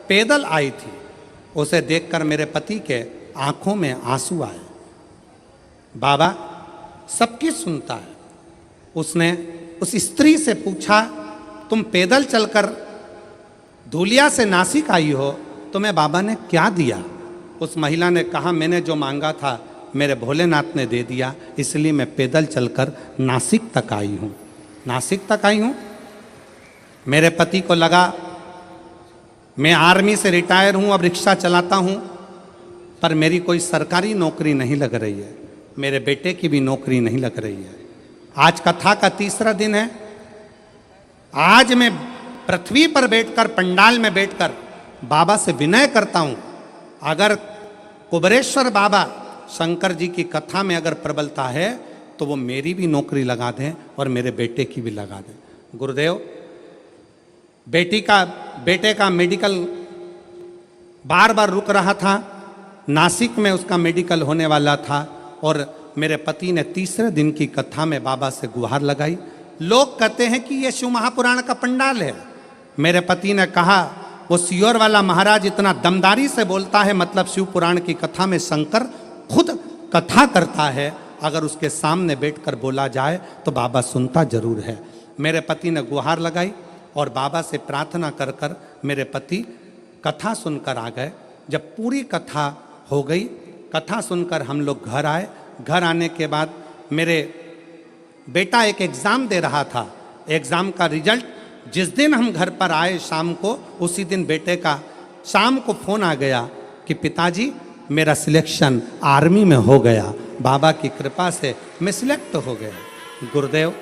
पैदल आई थी, उसे देखकर मेरे पति के आंखों में आंसू आए। बाबा सबकी सुनता है। उसने उस स्त्री से पूछा, तुम पैदल चलकर धूलिया से नासिक आई हो, तुम्हें बाबा ने क्या दिया? उस महिला ने कहा, मैंने जो मांगा था मेरे भोलेनाथ ने दे दिया, इसलिए मैं पैदल चलकर नासिक तक आई हूँ। नासिक तक आई हूँ। मेरे पति को लगा मैं आर्मी से रिटायर हूँ, अब रिक्शा चलाता हूँ, पर मेरी कोई सरकारी नौकरी नहीं लग रही है, मेरे बेटे की भी नौकरी नहीं लग रही है। आज कथा का तीसरा दिन है। आज मैं पृथ्वी पर बैठकर, पंडाल में बैठकर बाबा से विनय करता हूँ, अगर कुबरेश्वर बाबा शंकर जी की कथा में अगर प्रबलता है तो वो मेरी भी नौकरी लगा दें और मेरे बेटे की भी लगा दें। गुरुदेव, बेटे का मेडिकल बार बार रुक रहा था, नासिक में उसका मेडिकल होने वाला था, और मेरे पति ने तीसरे दिन की कथा में बाबा से गुहार लगाई। लोग कहते हैं कि ये शिव महापुराण का पंडाल है। मेरे पति ने कहा, वो सियोर वाला महाराज इतना दमदारी से बोलता है, मतलब शिव पुराण की कथा में शंकर खुद कथा करता है, अगर उसके सामने बैठकर बोला जाए तो बाबा सुनता जरूर है। मेरे पति ने गुहार लगाई और बाबा से प्रार्थना कर कर मेरे पति कथा सुनकर आ गए। जब पूरी कथा हो गई, कथा सुनकर हम लोग घर आए। घर आने के बाद मेरे बेटा एक एग्ज़ाम दे रहा था। एग्ज़ाम का रिजल्ट जिस दिन हम घर पर आए शाम को, उसी दिन बेटे का शाम को फ़ोन आ गया कि पिताजी मेरा सिलेक्शन आर्मी में हो गया, बाबा की कृपा से मैं सिलेक्ट हो गया। गुरुदेव,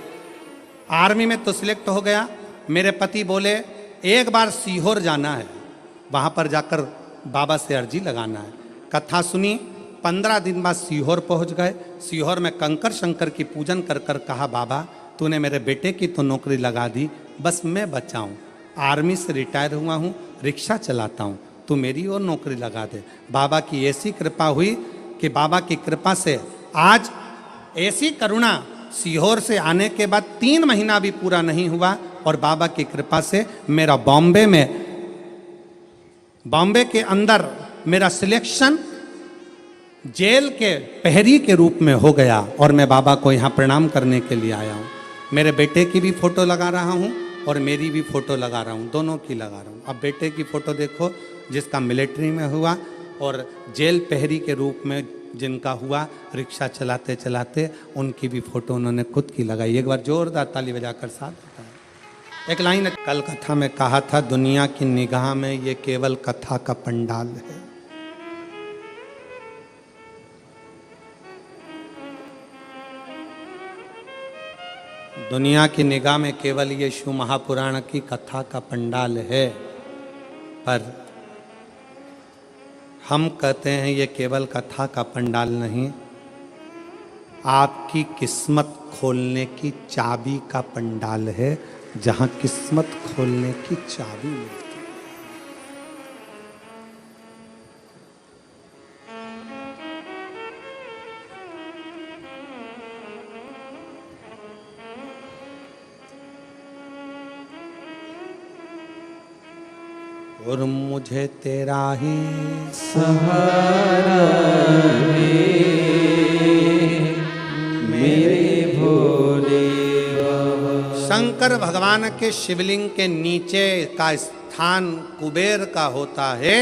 आर्मी में तो सिलेक्ट हो गया। मेरे पति बोले एक बार सीहोर जाना है, वहाँ पर जाकर बाबा से अर्जी लगाना है। कथा सुनी, 15 दिन बाद सीहोर पहुँच गए। सीहोर में कंकर शंकर की पूजन कर कर कहा, बाबा तूने मेरे बेटे की तो नौकरी लगा दी, बस मैं बचा हूँ, आर्मी से रिटायर हुआ हूँ, रिक्शा चलाता हूँ, तू मेरी और नौकरी लगा दे। बाबा की ऐसी कृपा हुई कि बाबा की कृपा से आज ऐसी करुणा, सीहोर से आने के बाद 3 महीना भी पूरा नहीं हुआ और बाबा की कृपा से मेरा बॉम्बे के अंदर मेरा सिलेक्शन जेल के प्रहरी के रूप में हो गया और मैं बाबा को यहाँ प्रणाम करने के लिए आया हूँ। मेरे बेटे की भी फ़ोटो लगा रहा हूँ और मेरी भी फ़ोटो लगा रहा हूँ, दोनों की लगा रहा हूँ। अब बेटे की फ़ोटो देखो जिसका मिलिट्री में हुआ, और जेल प्रहरी के रूप में जिनका हुआ रिक्शा चलाते चलाते, उनकी भी फ़ोटो उन्होंने खुद की लगाई। एक बार जोरदार ताली बजाकर साथ देता है। एक लाइन कल कथा में कहा था, दुनिया की निगाह में ये केवल कथा का पंडाल है। दुनिया की निगाह में केवल ये शिव महापुराण की कथा का पंडाल है, पर हम कहते हैं ये केवल कथा का पंडाल नहीं, आपकी किस्मत खोलने की चाबी का पंडाल है, जहां किस्मत खोलने की चाबी मिलती है। और मुझे तेरा ही सहारा मेरे भोले बाबा। शंकर भगवान के शिवलिंग के नीचे का स्थान कुबेर का होता है,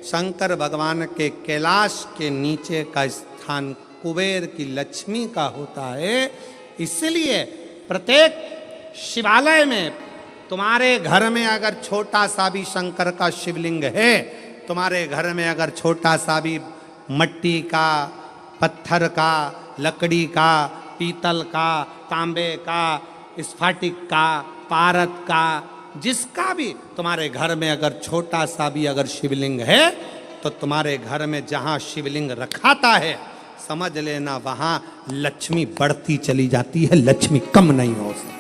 शंकर भगवान के कैलाश के नीचे का स्थान कुबेर की लक्ष्मी का होता है। इसलिए प्रत्येक शिवालय में तुम्हारे घर में अगर छोटा सा भी शंकर का शिवलिंग है, तुम्हारे घर में अगर छोटा सा भी मट्टी का, पत्थर का, लकड़ी का, पीतल का, तांबे का, स्फटिक का, पारद का, जिसका भी तुम्हारे घर में अगर छोटा सा भी अगर शिवलिंग है, तो तुम्हारे घर में जहाँ शिवलिंग रखाता है, समझ लेना वहाँ लक्ष्मी बढ़ती चली जाती है, लक्ष्मी कम नहीं हो सकती,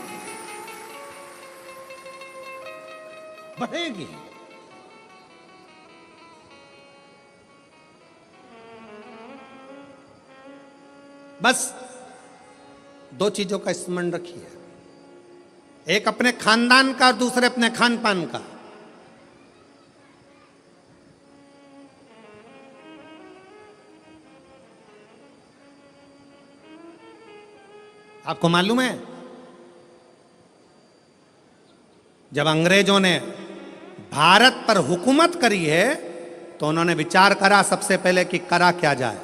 बढ़ेगी। बस 2 चीजों का स्मरण रखिए, एक अपने खानदान का, दूसरे अपने खान पान का। आपको मालूम है जब अंग्रेजों ने भारत पर हुकूमत करी है तो उन्होंने विचार करा सबसे पहले कि करा क्या जाए,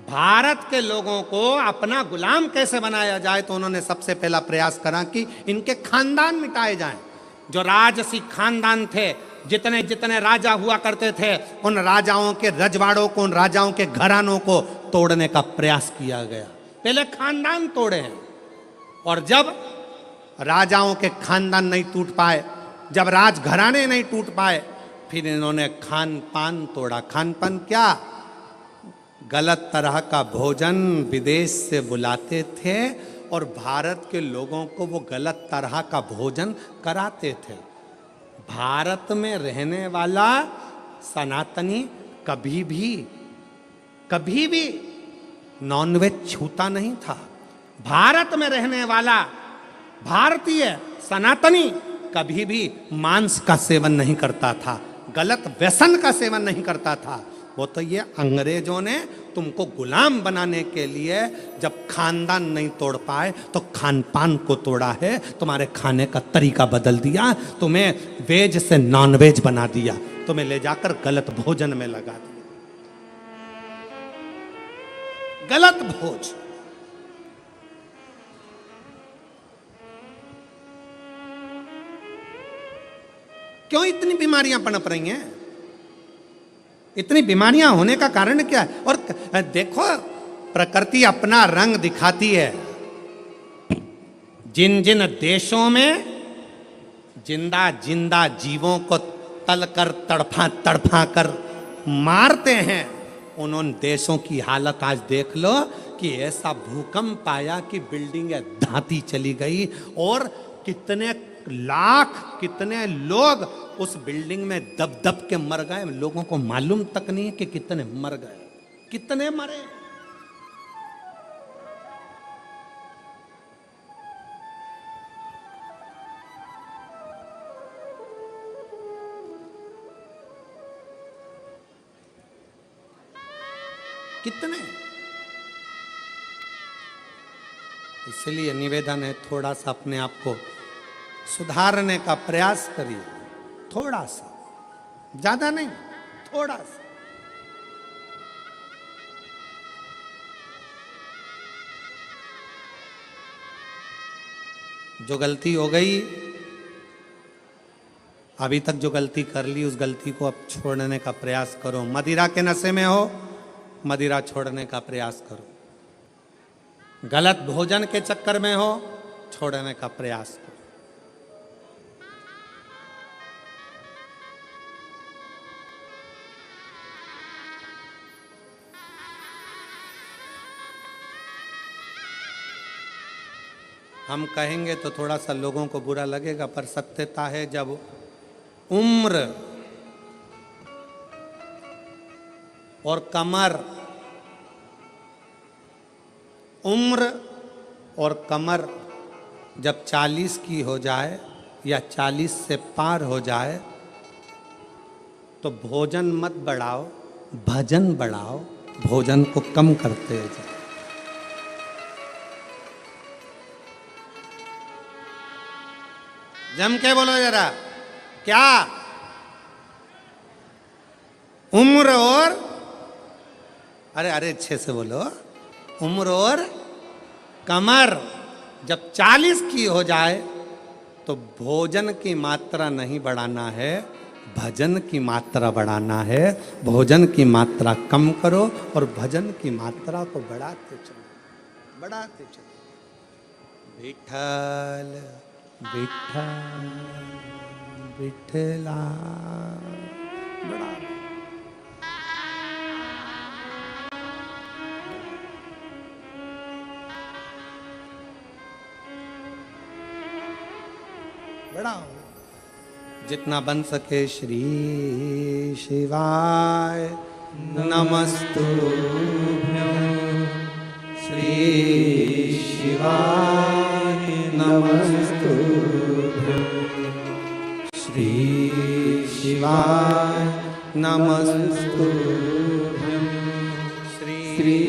भारत के लोगों को अपना गुलाम कैसे बनाया जाए। तो उन्होंने सबसे पहला प्रयास करा कि इनके खानदान मिटाए जाएं। जो राजसी खानदान थे, जितने जितने राजा हुआ करते थे, उन राजाओं के रजवाड़ों को, उन राजाओं के घरानों को तोड़ने का प्रयास किया गया। पहले खानदान तोड़े हैं, और जब राजाओं के खानदान नहीं टूट पाए, जब राजघराने नहीं टूट पाए, फिर इन्होंने खान पान तोड़ा। खान पान क्या? गलत तरह का भोजन विदेश से बुलाते थे और भारत के लोगों को वो गलत तरह का भोजन कराते थे। भारत में रहने वाला सनातनी कभी भी नॉनवेज छूता नहीं था। भारत में रहने वाला भारतीय सनातनी कभी भी मांस का सेवन नहीं करता था, गलत व्यसन का सेवन नहीं करता था। वो तो ये अंग्रेजों ने तुमको गुलाम बनाने के लिए जब खानदान नहीं तोड़ पाए तो खान पान को तोड़ा है, तुम्हारे खाने का तरीका बदल दिया, तुम्हें वेज से नॉन वेज बना दिया, तुम्हें ले जाकर गलत भोजन में लगा दिया। गलत भोज। क्यों इतनी बीमारियां पनप रही हैं? इतनी बीमारियां होने का कारण क्या है? और देखो, प्रकृति अपना रंग दिखाती है। जिन जिन देशों में जिंदा जिंदा जीवों को तलकर तड़फा तड़फा कर मारते हैं, उन देशों की हालत आज देख लो कि ऐसा भूकंप आया कि बिल्डिंगें धाती चली गई और कितने लाख, कितने लोग उस बिल्डिंग में दब दब के मर गए। लोगों को मालूम तक नहीं है कि कितने मर गए, कितने मरे। कितने। इसलिए निवेदन है, थोड़ा सा अपने आप को सुधारने का प्रयास करिए। थोड़ा सा, ज्यादा नहीं, थोड़ा सा। जो गलती हो गई, अभी तक जो गलती कर ली, उस गलती को अब छोड़ने का प्रयास करो। मदिरा के नशे में हो, मदिरा छोड़ने का प्रयास करो। गलत भोजन के चक्कर में हो, छोड़ने का प्रयास करो। हम कहेंगे तो थोड़ा सा लोगों को बुरा लगेगा, पर सत्यता है, जब उम्र और कमर, उम्र और कमर जब 40 की हो जाए या 40 से पार हो जाए, तो भोजन मत बढ़ाओ, भजन बढ़ाओ, भोजन को कम करते जाओ। जम के बोलो जरा, क्या? उम्र और, अरे अरे अच्छे से बोलो, उम्र और कमर जब 40 की हो जाए तो भोजन की मात्रा नहीं बढ़ाना है, भजन की मात्रा बढ़ाना है। भोजन की मात्रा कम करो और भजन की मात्रा को बढ़ाते चलो, बढ़ाते चलो। विठल विठल विठला, बढ़ा। बढ़ाओ जितना बन सके। श्री शिवाय नमस्तुभ्यं, श्री शिवाय नमस्तुभ्यं, श्री शिवाय नमस्तुभ्यं, श्री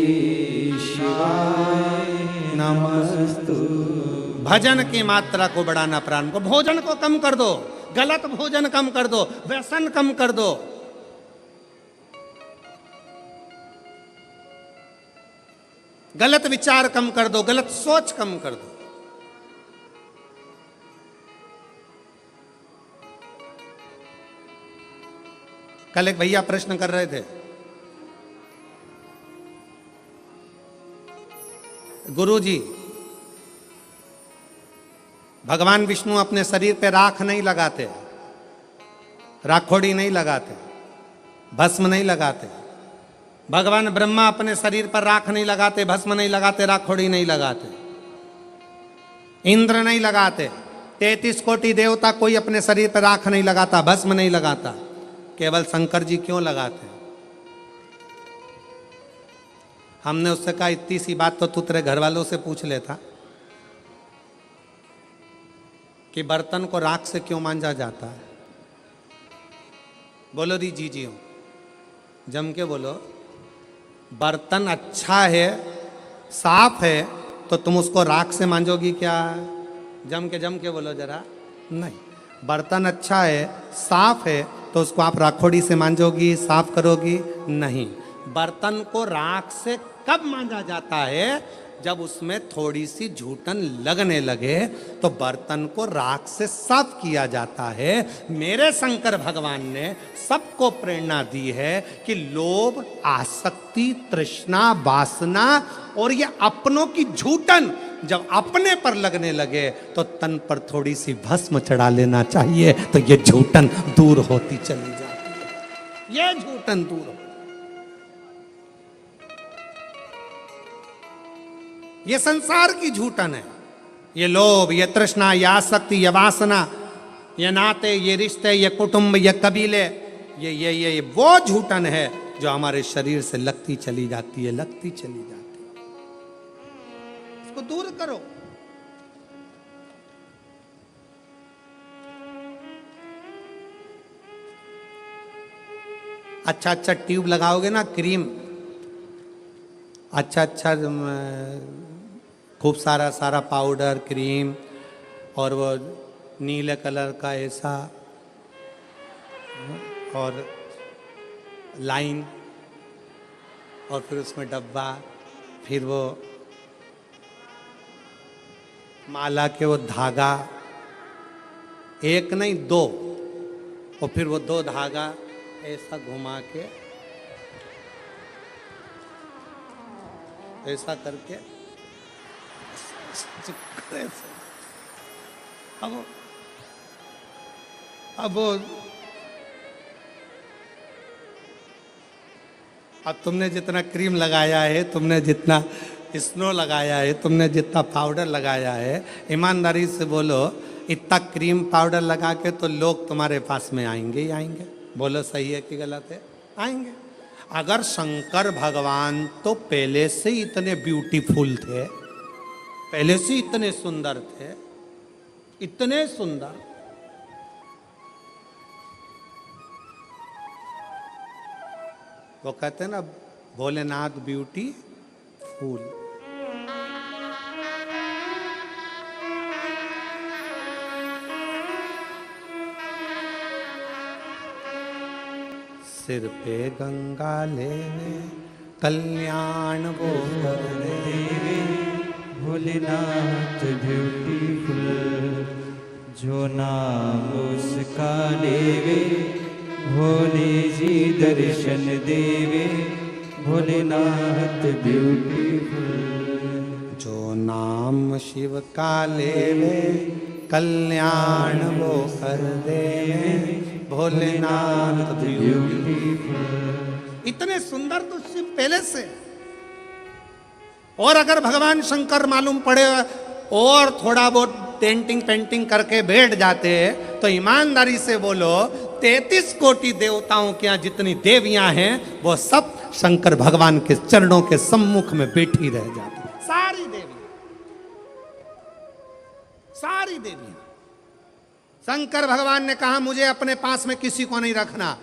शिवाय नमस्तुभ्यं। भजन की मात्रा को बढ़ाना, प्राण को, भोजन को कम कर दो, गलत भोजन कम कर दो, व्यसन कम कर दो। गलत विचार कम कर दो, गलत सोच कम कर दो। कल एक भैया प्रश्न कर रहे थे, गुरुजी भगवान विष्णु अपने शरीर पे राख नहीं लगाते, राखोड़ी नहीं लगाते, भस्म नहीं लगाते। भगवान ब्रह्मा अपने शरीर पर राख नहीं लगाते, भस्म नहीं लगाते, राखोड़ी नहीं लगाते। इंद्र नहीं लगाते। 33 कोटि देवता कोई अपने शरीर पर राख नहीं लगाता, भस्म नहीं लगाता। केवल शंकर जी क्यों लगाते? हमने उससे कहा, इतनी सी बात तो तू तेरे घर वालों से पूछ लेता कि बर्तन को राख से क्यों मांजा जाता है। बोलो दी जी हो, जम के बोलो। बर्तन अच्छा है, साफ है, तो तुम उसको राख से मांजोगी क्या? जम के बोलो जरा। नहीं, बर्तन अच्छा है, साफ है, तो उसको आप राखोड़ी से मांजोगी, साफ करोगी? नहीं। बर्तन को राख से कब मांजा जाता है? जब उसमें थोड़ी सी झूठन लगने लगे तो बर्तन को राख से साफ किया जाता है। मेरे शंकर भगवान ने सबको प्रेरणा दी है कि लोभ, आसक्ति, तृष्णा, वासना और ये अपनों की झूठन जब अपने पर लगने लगे तो तन पर थोड़ी सी भस्म चढ़ा लेना चाहिए, तो ये झूठन दूर होती चली जाती है। ये झूठन दूर हो, ये संसार की झूठन है। ये लोभ, ये तृष्णा, ये आसक्ति, ये वासना, ये नाते, ये रिश्ते, ये कुटुंब, ये कबीले, ये वो झूठन है जो हमारे शरीर से लगती चली जाती है, लगती चली जाती है। इसको दूर करो। अच्छा अच्छा ट्यूब लगाओगे ना, क्रीम, अच्छा अच्छा खूब सारा सारा पाउडर, क्रीम और वो नीले कलर का ऐसा और लाइन और फिर उसमें डब्बा, फिर वो माला के वो धागा, एक नहीं दो, और फिर वो दो धागा ऐसा घुमा के ऐसा करके अब तुमने जितना क्रीम लगाया है, तुमने जितना स्नो लगाया है, तुमने जितना पाउडर लगाया है, ईमानदारी से बोलो, इतना क्रीम पाउडर लगा के तो लोग तुम्हारे पास में आएंगे ही आएंगे। बोलो सही है कि गलत है? आएंगे। अगर शंकर भगवान तो पहले से ही इतने ब्यूटीफुल थे, पहले से इतने सुंदर थे, इतने सुंदर, वो कहते हैं ना भोलेनाथ ब्यूटी फूल। सिर पे गंगा लेवे, कल्याण वो कर देवे, भोलेनाथ ब्यूटीफुल, जो नाम उसका लेवे, भोले जी दर्शन देवे, भोलेनाथ ब्यूटीफुल। जो नाम शिव का लेवे, कल्याण वो कर देवे, भोलेनाथ ब्यूटीफुल। इतने सुंदर तो शिव पहले से। और अगर भगवान शंकर मालूम पड़े और थोड़ा बहुत पेंटिंग पेंटिंग करके बैठ जाते तो ईमानदारी से बोलो 33 कोटि देवताओं के यहाँ जितनी देवियां हैं वो सब शंकर भगवान के चरणों के सम्मुख में बैठी रह जाती। सारी देवियां, सारी देवियां। शंकर भगवान ने कहा मुझे अपने पास में किसी को नहीं रखना,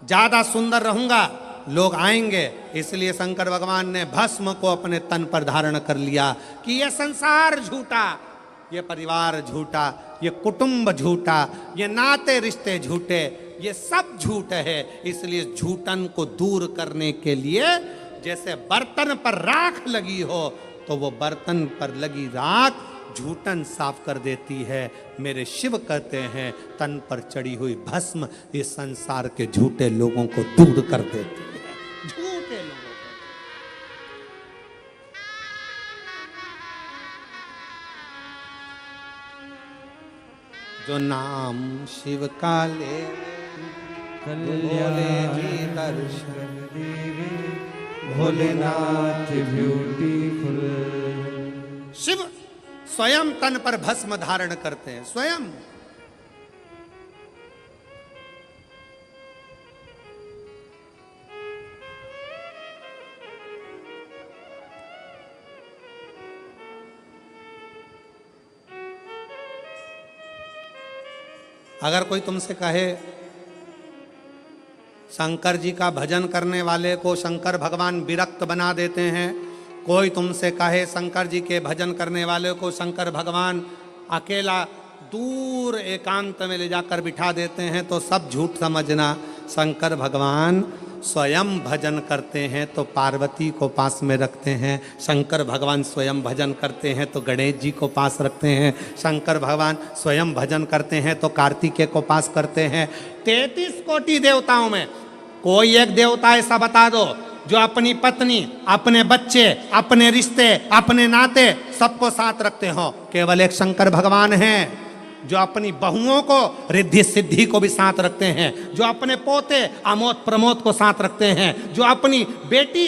ज्यादा सुंदर रहूंगा लोग आएंगे, इसलिए शंकर भगवान ने भस्म को अपने तन पर धारण कर लिया कि ये संसार झूठा, ये परिवार झूठा, ये कुटुंब झूठा, ये नाते रिश्ते झूठे, ये सब झूठ है। इसलिए झूठन को दूर करने के लिए जैसे बर्तन पर राख लगी हो तो वो बर्तन पर लगी राख झूठन साफ कर देती है। मेरे शिव कहते हैं तन पर चढ़ी हुई भस्म ये संसार के झूठे लोगों को दूर कर देती है, झूठे लोगों को। जो नाम शिव का ले कल्याण जी दर्शन देवे, भोलेनाथ ब्यूटीफुल। शिव स्वयं तन पर भस्म धारण करते हैं, स्वयं। अगर कोई तुमसे कहे शंकर जी का भजन करने वाले को शंकर भगवान विरक्त बना देते हैं, कोई तुमसे कहे शंकर जी के भजन करने वाले को शंकर भगवान अकेला दूर एकांत में ले जाकर बिठा देते हैं तो सब झूठ समझना। शंकर भगवान स्वयं भजन करते हैं तो पार्वती को पास में रखते हैं। शंकर भगवान स्वयं भजन करते हैं तो गणेश जी को पास रखते हैं। शंकर भगवान स्वयं भजन करते हैं तो कार्तिकेय को पास करते हैं। 33 कोटि देवताओं में कोई एक देवता ऐसा बता दो जो अपनी पत्नी, अपने बच्चे, अपने रिश्ते, अपने नाते सबको साथ रखते हो। केवल एक शंकर भगवान हैं जो अपनी बहुओं को, रिद्धि सिद्धि को भी साथ रखते हैं, जो अपने पोते आमोद प्रमोद को साथ रखते हैं, जो अपनी बेटी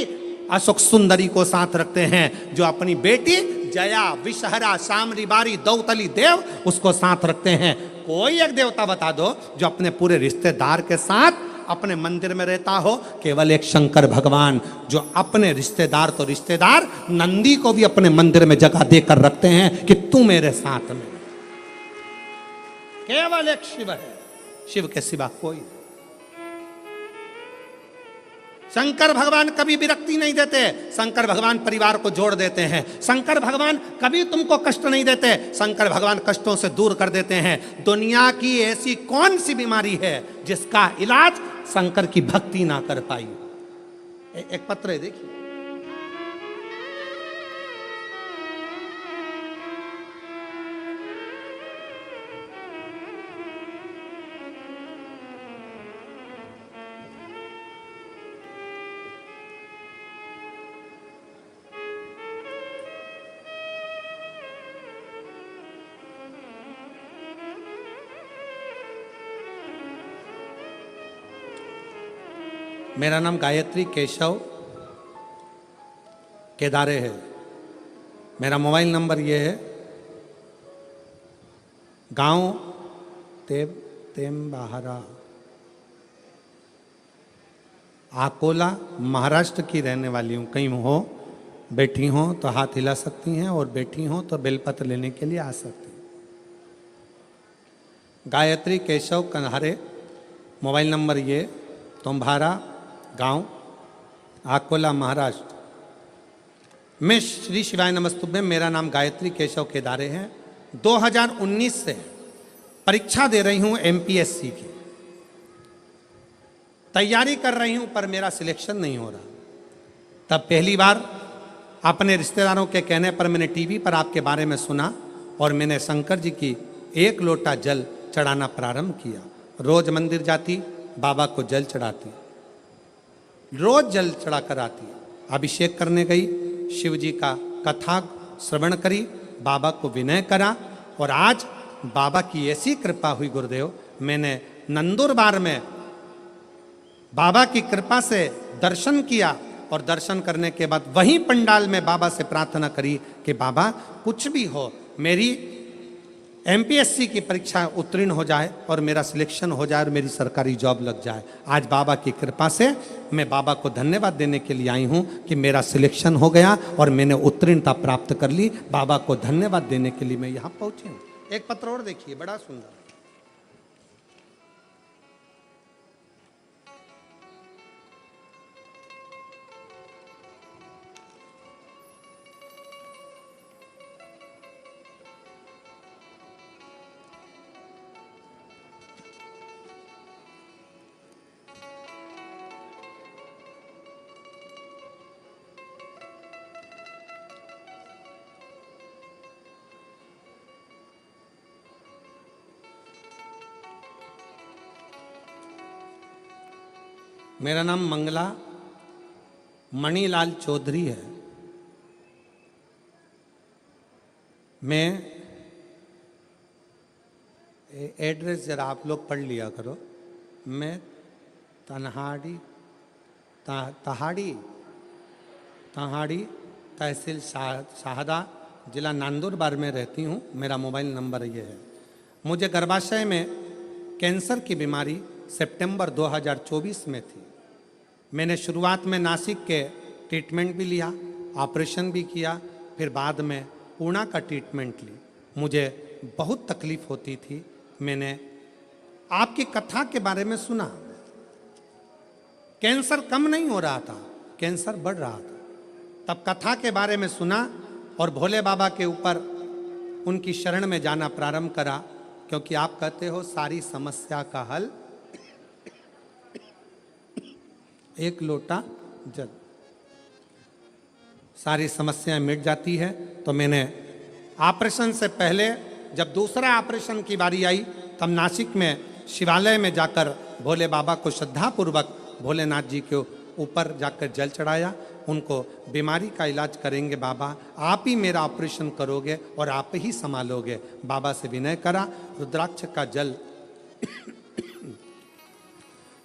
अशोक सुंदरी को साथ रखते हैं, जो अपनी बेटी जया, विषहरा, शामरी, बारी, दौतली देव उसको साथ रखते हैं। कोई एक देवता बता दो जो अपने पूरे रिश्तेदार के साथ अपने मंदिर में रहता हो। केवल एक शंकर भगवान जो अपने रिश्तेदार तो रिश्तेदार, नंदी को भी अपने मंदिर में जगह देकर रखते हैं कि तू मेरे साथ में। केवल एक शिव है, शिव के सिवा कोई नहीं। शंकर भगवान कभी विरक्ति नहीं देते। शंकर भगवान परिवार को जोड़ देते हैं। शंकर भगवान कभी तुमको कष्ट नहीं देते। शंकर भगवान कष्टों से दूर कर देते हैं। दुनिया की ऐसी कौन सी बीमारी है जिसका इलाज शंकर की भक्ति ना कर पाई। एक पत्र है, देखिए। मेरा नाम गायत्री केशव केदारे है। मेरा मोबाइल नंबर ये है, गांव तेमबाहरा, अकोला, महाराष्ट्र की रहने वाली हूँ। कहीं हो, बैठी हो तो हाथ हिला सकती हैं और बैठी हो तो बेलपत्र लेने के लिए आ सकती हैं। गायत्री केशव कन्हारे, मोबाइल नंबर ये, तुम्हारा गांव अकोला, महाराष्ट्र। मैं श्री शिवाय नमस्तुभ्यम। मेरा नाम गायत्री केशव केदारे है। 2019 से परीक्षा दे रही हूं एमपीएससी की तैयारी कर रही हूं, पर मेरा सिलेक्शन नहीं हो रहा। तब पहली बार अपने रिश्तेदारों के कहने पर मैंने टीवी पर आपके बारे में सुना और मैंने शंकर जी की 1 लोटा जल चढ़ाना प्रारंभ किया। रोज मंदिर जाती, बाबा को जल चढ़ाती, रोज जल चढ़ा कर आती। अभिषेक करने गई, शिव जी का कथा श्रवण करी, बाबा को विनय करा और आज बाबा की ऐसी कृपा हुई गुरुदेव, मैंने नंदुरबार में बाबा की कृपा से दर्शन किया और दर्शन करने के बाद वहीं पंडाल में बाबा से प्रार्थना करी कि बाबा कुछ भी हो, मेरी एमपीएससी की परीक्षा उत्तीर्ण हो जाए और मेरा सिलेक्शन हो जाए और मेरी सरकारी जॉब लग जाए। आज बाबा की कृपा से मैं बाबा को धन्यवाद देने के लिए आई हूँ कि मेरा सिलेक्शन हो गया और मैंने उत्तीर्णता प्राप्त कर ली। बाबा को धन्यवाद देने के लिए मैं यहाँ पहुँची हूँ। एक पत्र और देखिए, बड़ा सुंदर। मेरा नाम मंगला मणिलाल चौधरी है। मैं एड्रेस जरा आप लोग पढ़ लिया करो। मैं तहाड़ी तहसील शाहदा, जिला नंदुरबार में रहती हूँ। मेरा मोबाइल नंबर ये है। मुझे गर्भाशय में कैंसर की बीमारी सितंबर 2024 में थी। मैंने शुरुआत में नासिक के ट्रीटमेंट भी लिया, ऑपरेशन भी किया, फिर बाद में पूना का ट्रीटमेंट ली। मुझे बहुत तकलीफ होती थी। मैंने आपकी कथा के बारे में सुना। कैंसर कम नहीं हो रहा था, कैंसर बढ़ रहा था। तब कथा के बारे में सुना और भोले बाबा के ऊपर उनकी शरण में जाना प्रारंभ करा क्योंकि आप कहते हो सारी समस्या का हल एक लोटा जल, सारी समस्याएं मिट जाती है। तो मैंने ऑपरेशन से पहले जब दूसरा ऑपरेशन की बारी आई तब नासिक में शिवालय में जाकर भोले बाबा को श्रद्धापूर्वक भोलेनाथ जी के ऊपर जाकर जल चढ़ाया। उनको बीमारी का इलाज करेंगे बाबा, आप ही मेरा ऑपरेशन करोगे और आप ही संभालोगे। बाबा से विनय करा, रुद्राक्ष का जल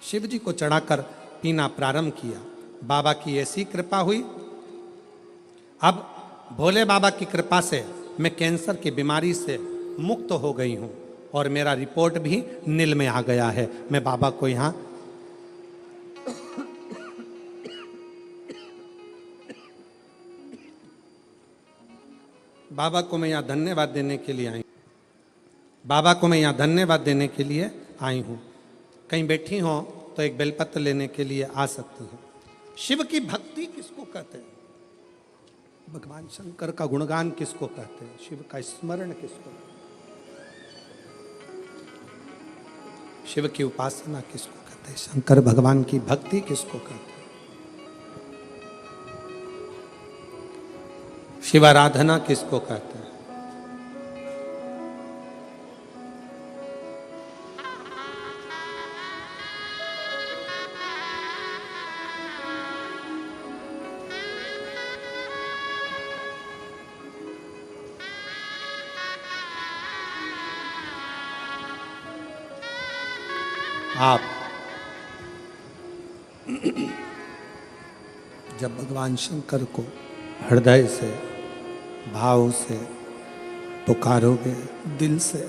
शिव जी को चढ़ाकर पीना प्रारंभ किया। बाबा की ऐसी कृपा हुई, अब भोले बाबा की कृपा से मैं कैंसर की बीमारी से मुक्त हो गई हूँ और मेरा रिपोर्ट भी नील में आ गया है। मैं बाबा को यहाँ बाबा को मैं यहाँ धन्यवाद देने के लिए आई, बाबा को मैं यहाँ धन्यवाद देने के लिए आई हूँ। कहीं बैठी हो तो एक बेलपत्र लेने के लिए आ सकती हैं। शिव की भक्ति किसको कहते हैं? भगवान शंकर का गुणगान किसको कहते हैं? शिव का स्मरण किसको? शिव की उपासना किसको कहते हैं? शंकर भगवान की भक्ति किसको कहते हैं? शिवाराधना किसको कहते हैं? आप जब भगवान शंकर को हृदय से भाव से पुकारोगे, दिल से,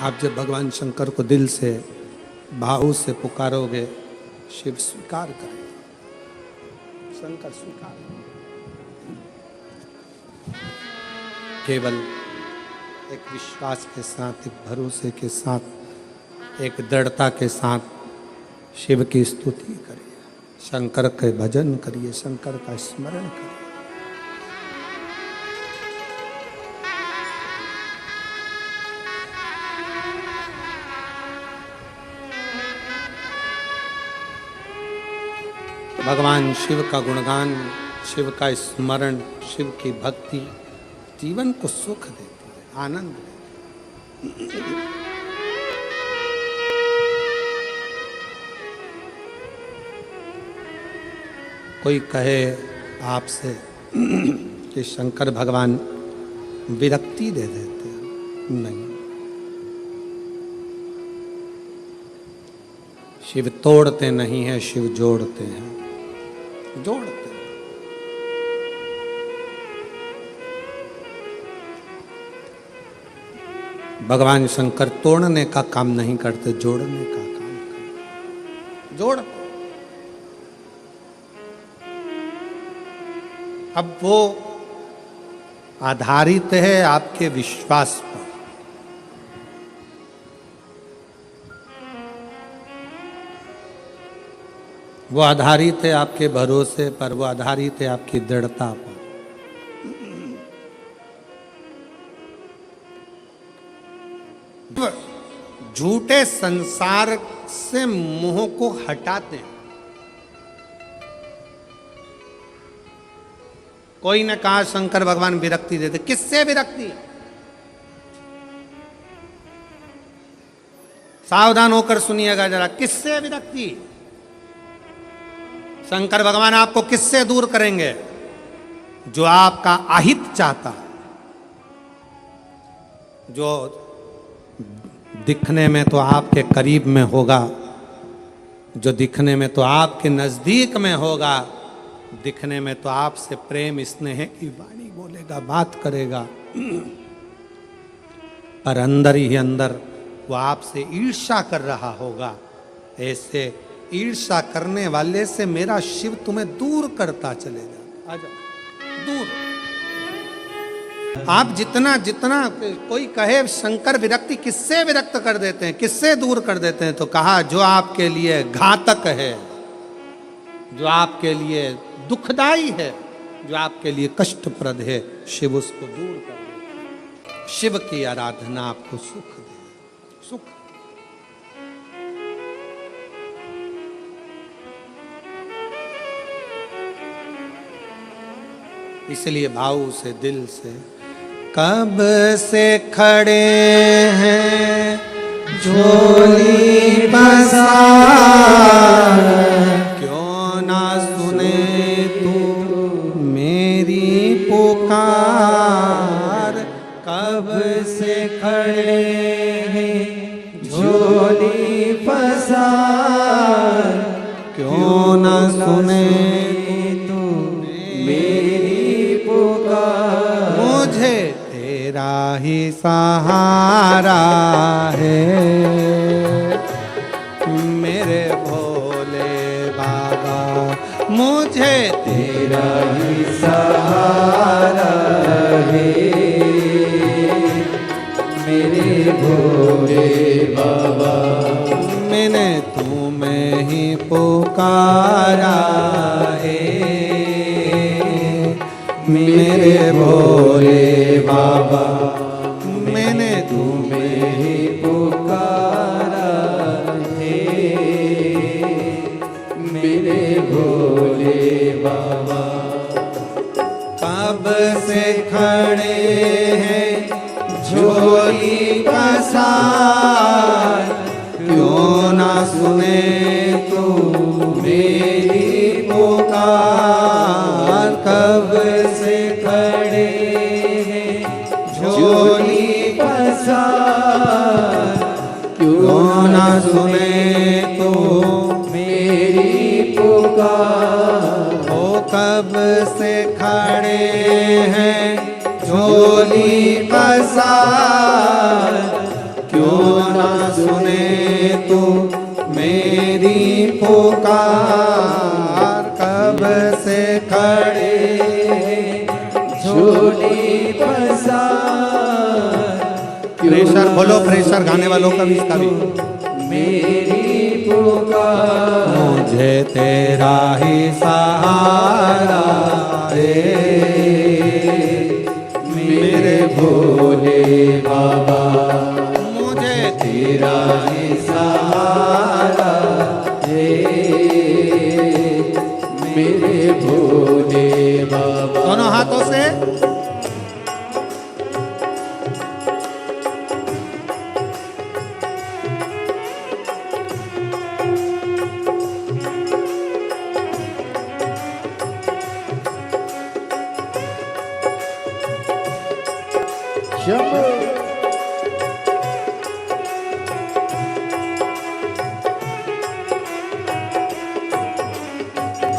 आप जब भगवान शंकर को दिल से भाव से पुकारोगे, शिव स्वीकार करेगा, शंकर स्वीकार करेगा। केवल एक विश्वास के साथ, एक भरोसे के साथ, एक दृढ़ता के साथ शिव की स्तुति करिए, शंकर के भजन करिए, शंकर का स्मरण करिए। भगवान शिव का गुणगान, शिव का स्मरण, शिव की भक्ति जीवन को सुख देती है, आनंद देती है। कोई कहे आपसे कि शंकर भगवान विरक्ति दे देते हैं, नहीं, शिव तोड़ते नहीं हैं, शिव जोड़ते हैं, जोड़ते हैं। भगवान शंकर तोड़ने का काम नहीं करते, जोड़ने का काम करते, जोड़ते। अब वो आधारित है आपके विश्वास पर। वो आधारित है आपके भरोसे पर, वो आधारित है आपकी दृढ़ता पर। झूठे संसार से मोह को हटाते हैं। कोई ने कहा शंकर भगवान विरक्ति देते, किससे विरक्ति? सावधान होकर सुनिएगा जरा, किससे विरक्ति? शंकर भगवान आपको किससे दूर करेंगे? जो आपका अहित चाहता, जो दिखने में तो आपके करीब में होगा, जो दिखने में तो आपके नजदीक में होगा, दिखने में तो आपसे प्रेम स्नेह की वाणी बोलेगा, बात करेगा, पर अंदर ही अंदर वो आपसे ईर्ष्या कर रहा होगा। ऐसे ईर्ष्या करने वाले से मेरा शिव तुम्हें दूर करता चलेगा। आ जाओ, दूर। आप जितना जितना कोई कहे शंकर विरक्ति किससे विरक्त कर देते हैं, किससे दूर कर देते हैं, तो कहा जो आपके लिए घातक है, जो आपके लिए दुखदाई है, जो आपके लिए कष्टप्रद है, शिव उसको दूर कर देते हैं। शिव की आराधना आपको सुख दे, सुख। इसलिए भाव से, दिल से, कब से खड़े हैं झोली पसार, क्यों ना सुने तू मेरी पुकार। कब से खड़े हैं झोली पसार, क्यों ना सुने तू मेरी पुकार। मुझे तेरा ही सहारा है, मेरे भोले बाबा, मुझे तेरा ही सहारा है, मेरे भोले बाबा। मैंने तुम्हें ही पुकारा है, मेरे भोले बाबा, मैंने तुम्हें ही पुकारा है, मेरे भोले बाबा। कब से खड़े हैं झोली पसार, क्यों ना सुने तू मेरी पुकार। कब से खड़े हैं झोली पसार, क्यों ना सुने तू मेरी पुकार। ओ कब से खड़े हैं झोली पसार, क्यों ना सुने तू मेरी पुकार। कब से खड़े हैं झोली पसार। प्रेशर बोलो, प्रेशर गाने वालों का भी, इसका भी। मेरी पुकार, मुझे तेरा ही सहारा है, मेरे भोले बाबा, मुझे तेरा ही सहारा है, मेरे भोले बाबा। दोनों हाथों से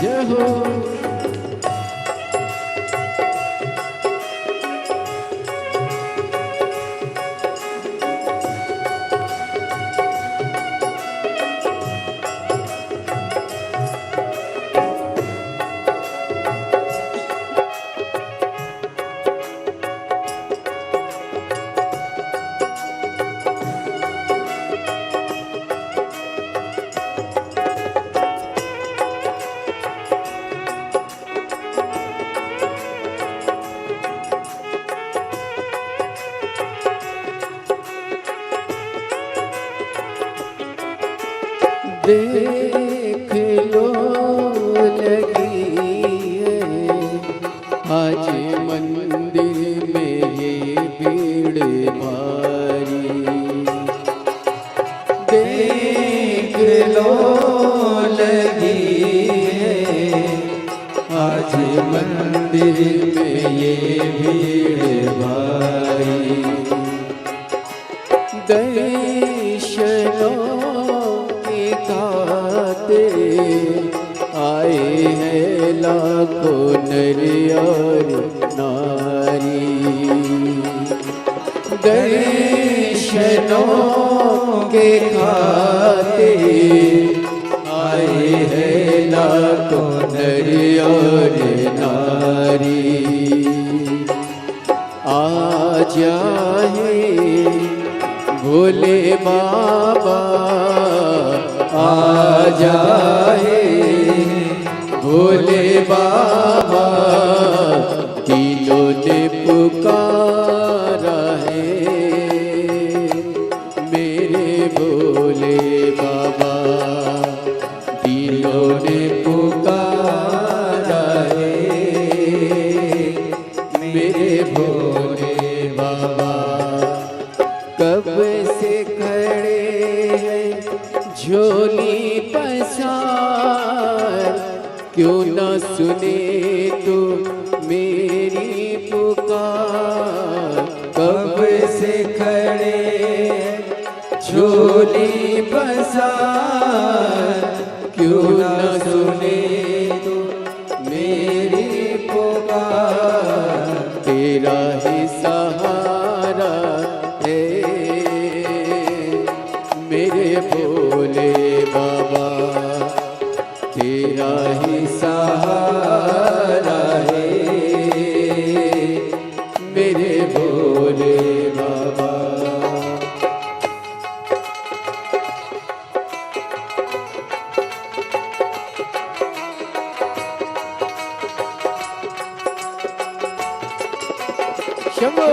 जय हो। देख लो लगी है आज मंदिर में ये भीड़ भारी। देख लो लगी है आज मंदिर में ये भीड़ भारी। दर्शनों आए हैं लाखों नर और नारी। दर्शनों के खाते आए हैं लाखों नर और नारी। भोले बाबा आ जाए, भोले बाबा तीनों ने पुकारा है, मेरे भोले बाबा तीनों ने पुकारा है, मेरे भोले बाबा। कब से खड़े हैं झोली पसार, क्यों न सुने तो मेरी पुकार। कब से खड़े झोली पसार, क्यों न सुने तो मेरी पुकार। तेरा ही सहारा है, मेरे भोले बाबा तेरा ही सहारा है, मेरे भोले बाबा। शंभो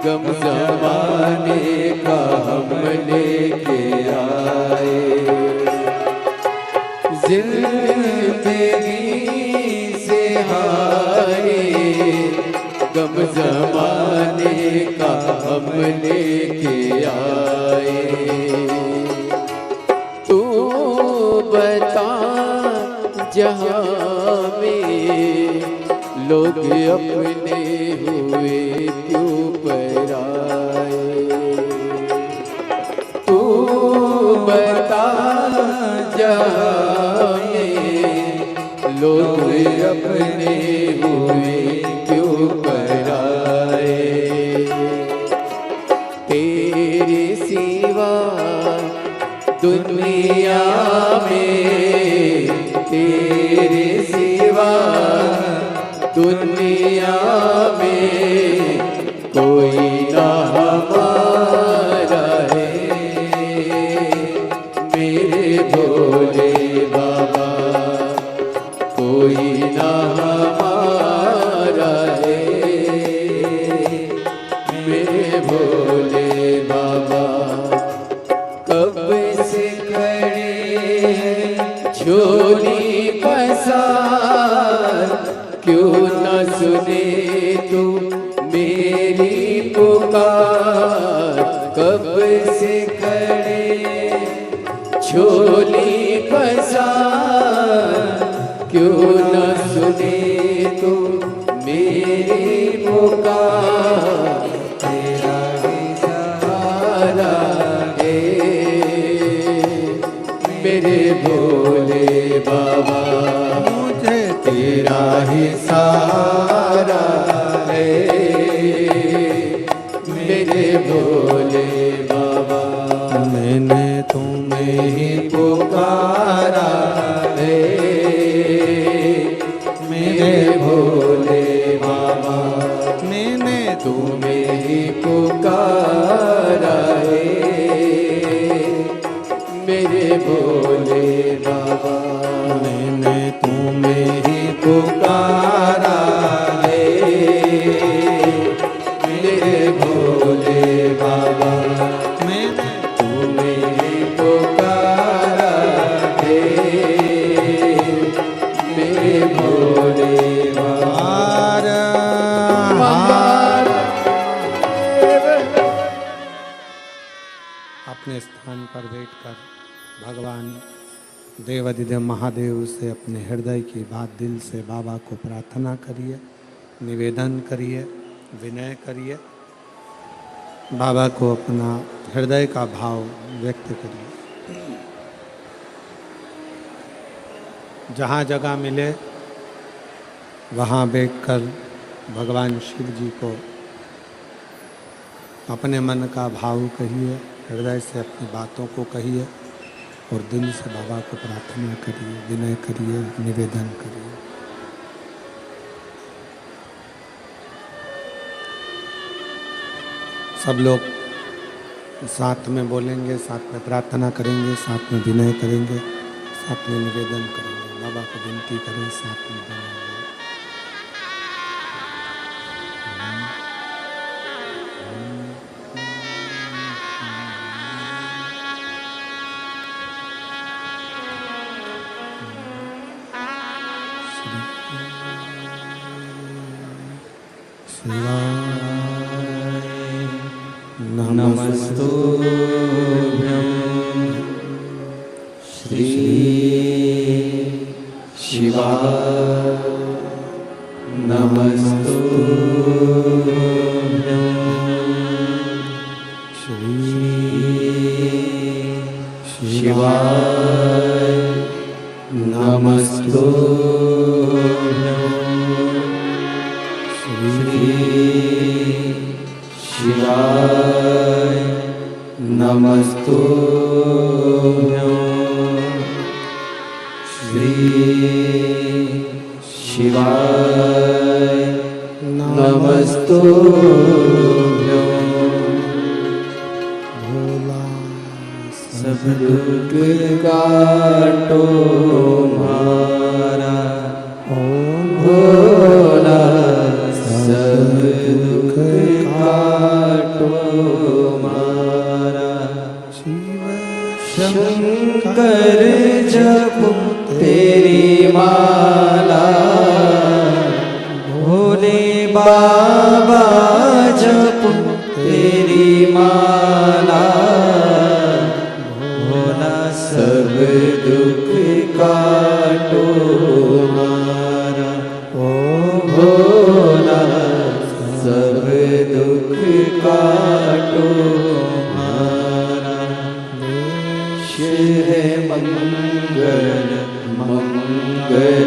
गम जमाने का हम लेके आए, जिंदगी से हारे गम जमाने का हम लेके आए। तू बता जहाँ में लोग अपने हुए क्यों पराए। तू बता जहाँ में लोग अपने हुए क्यों पराए। तेरे सिवा दुनिया में, तेरे सिवा दुनिया में कोई ना हमारा कोई ना हमारा है। मेरे भोले बाबा कब से खड़े हैं झोली पसार, क्यों न सुने तू मेरी पुकार। कब से खड़े झोली पसार, क्यों न सुने तू मेरी पुकार। तेरा ही सहारा है मेरे भोले बाबा, मुझे तेरा ही सहारा है मेरे भोले बाबा। मैंने तुम्हें ही पुकारा है मेरे भोले बाबा, मैंने तुम्हें ही पुकारा है मेरे भोले बाबा। मैंने तुम्हें ही पुकारा है मेरे भोले बाबा, मैंने तुम्हें ही पुकारा है मेरे भोले बाबा। अपने स्थान पर बैठकर भगवान देवाधिदेव महादेव से अपने हृदय की बात दिल से बाबा को प्रार्थना करिए, निवेदन करिए, विनय करिए। बाबा को अपना हृदय का भाव व्यक्त करिए। जहाँ जगह मिले वहाँ बैठकर भगवान शिव जी को अपने मन का भाव कहिए, हृदय से अपनी बातों को कहिए और दिल से बाबा को प्रार्थना करिए, विनय करिए, निवेदन करिए। सब लोग साथ में बोलेंगे, साथ में प्रार्थना करेंगे, साथ में विनय करेंगे, साथ में निवेदन करेंगे। बाबा को विनती करें, साथ में विनय। नमस्तुभ्यं श्री शिवाय। नमस्तुभ्यं श्री शिवाय। नमस्तुभ्यं श्री शिवाय। नमस्तुभ्यं श्री शिवाय। नमस्तुभ्यं भोला सब दुख काटो मारा। ओम भोला सब दुख काटो मारा। शिव शंकर जपो तेरी माला, भोले बाबा जपो तेरी माला। भोला सब दुख काटो मारा। ओ भोला सब दुख काटो मारा। शिव मंगल मंगलकारी,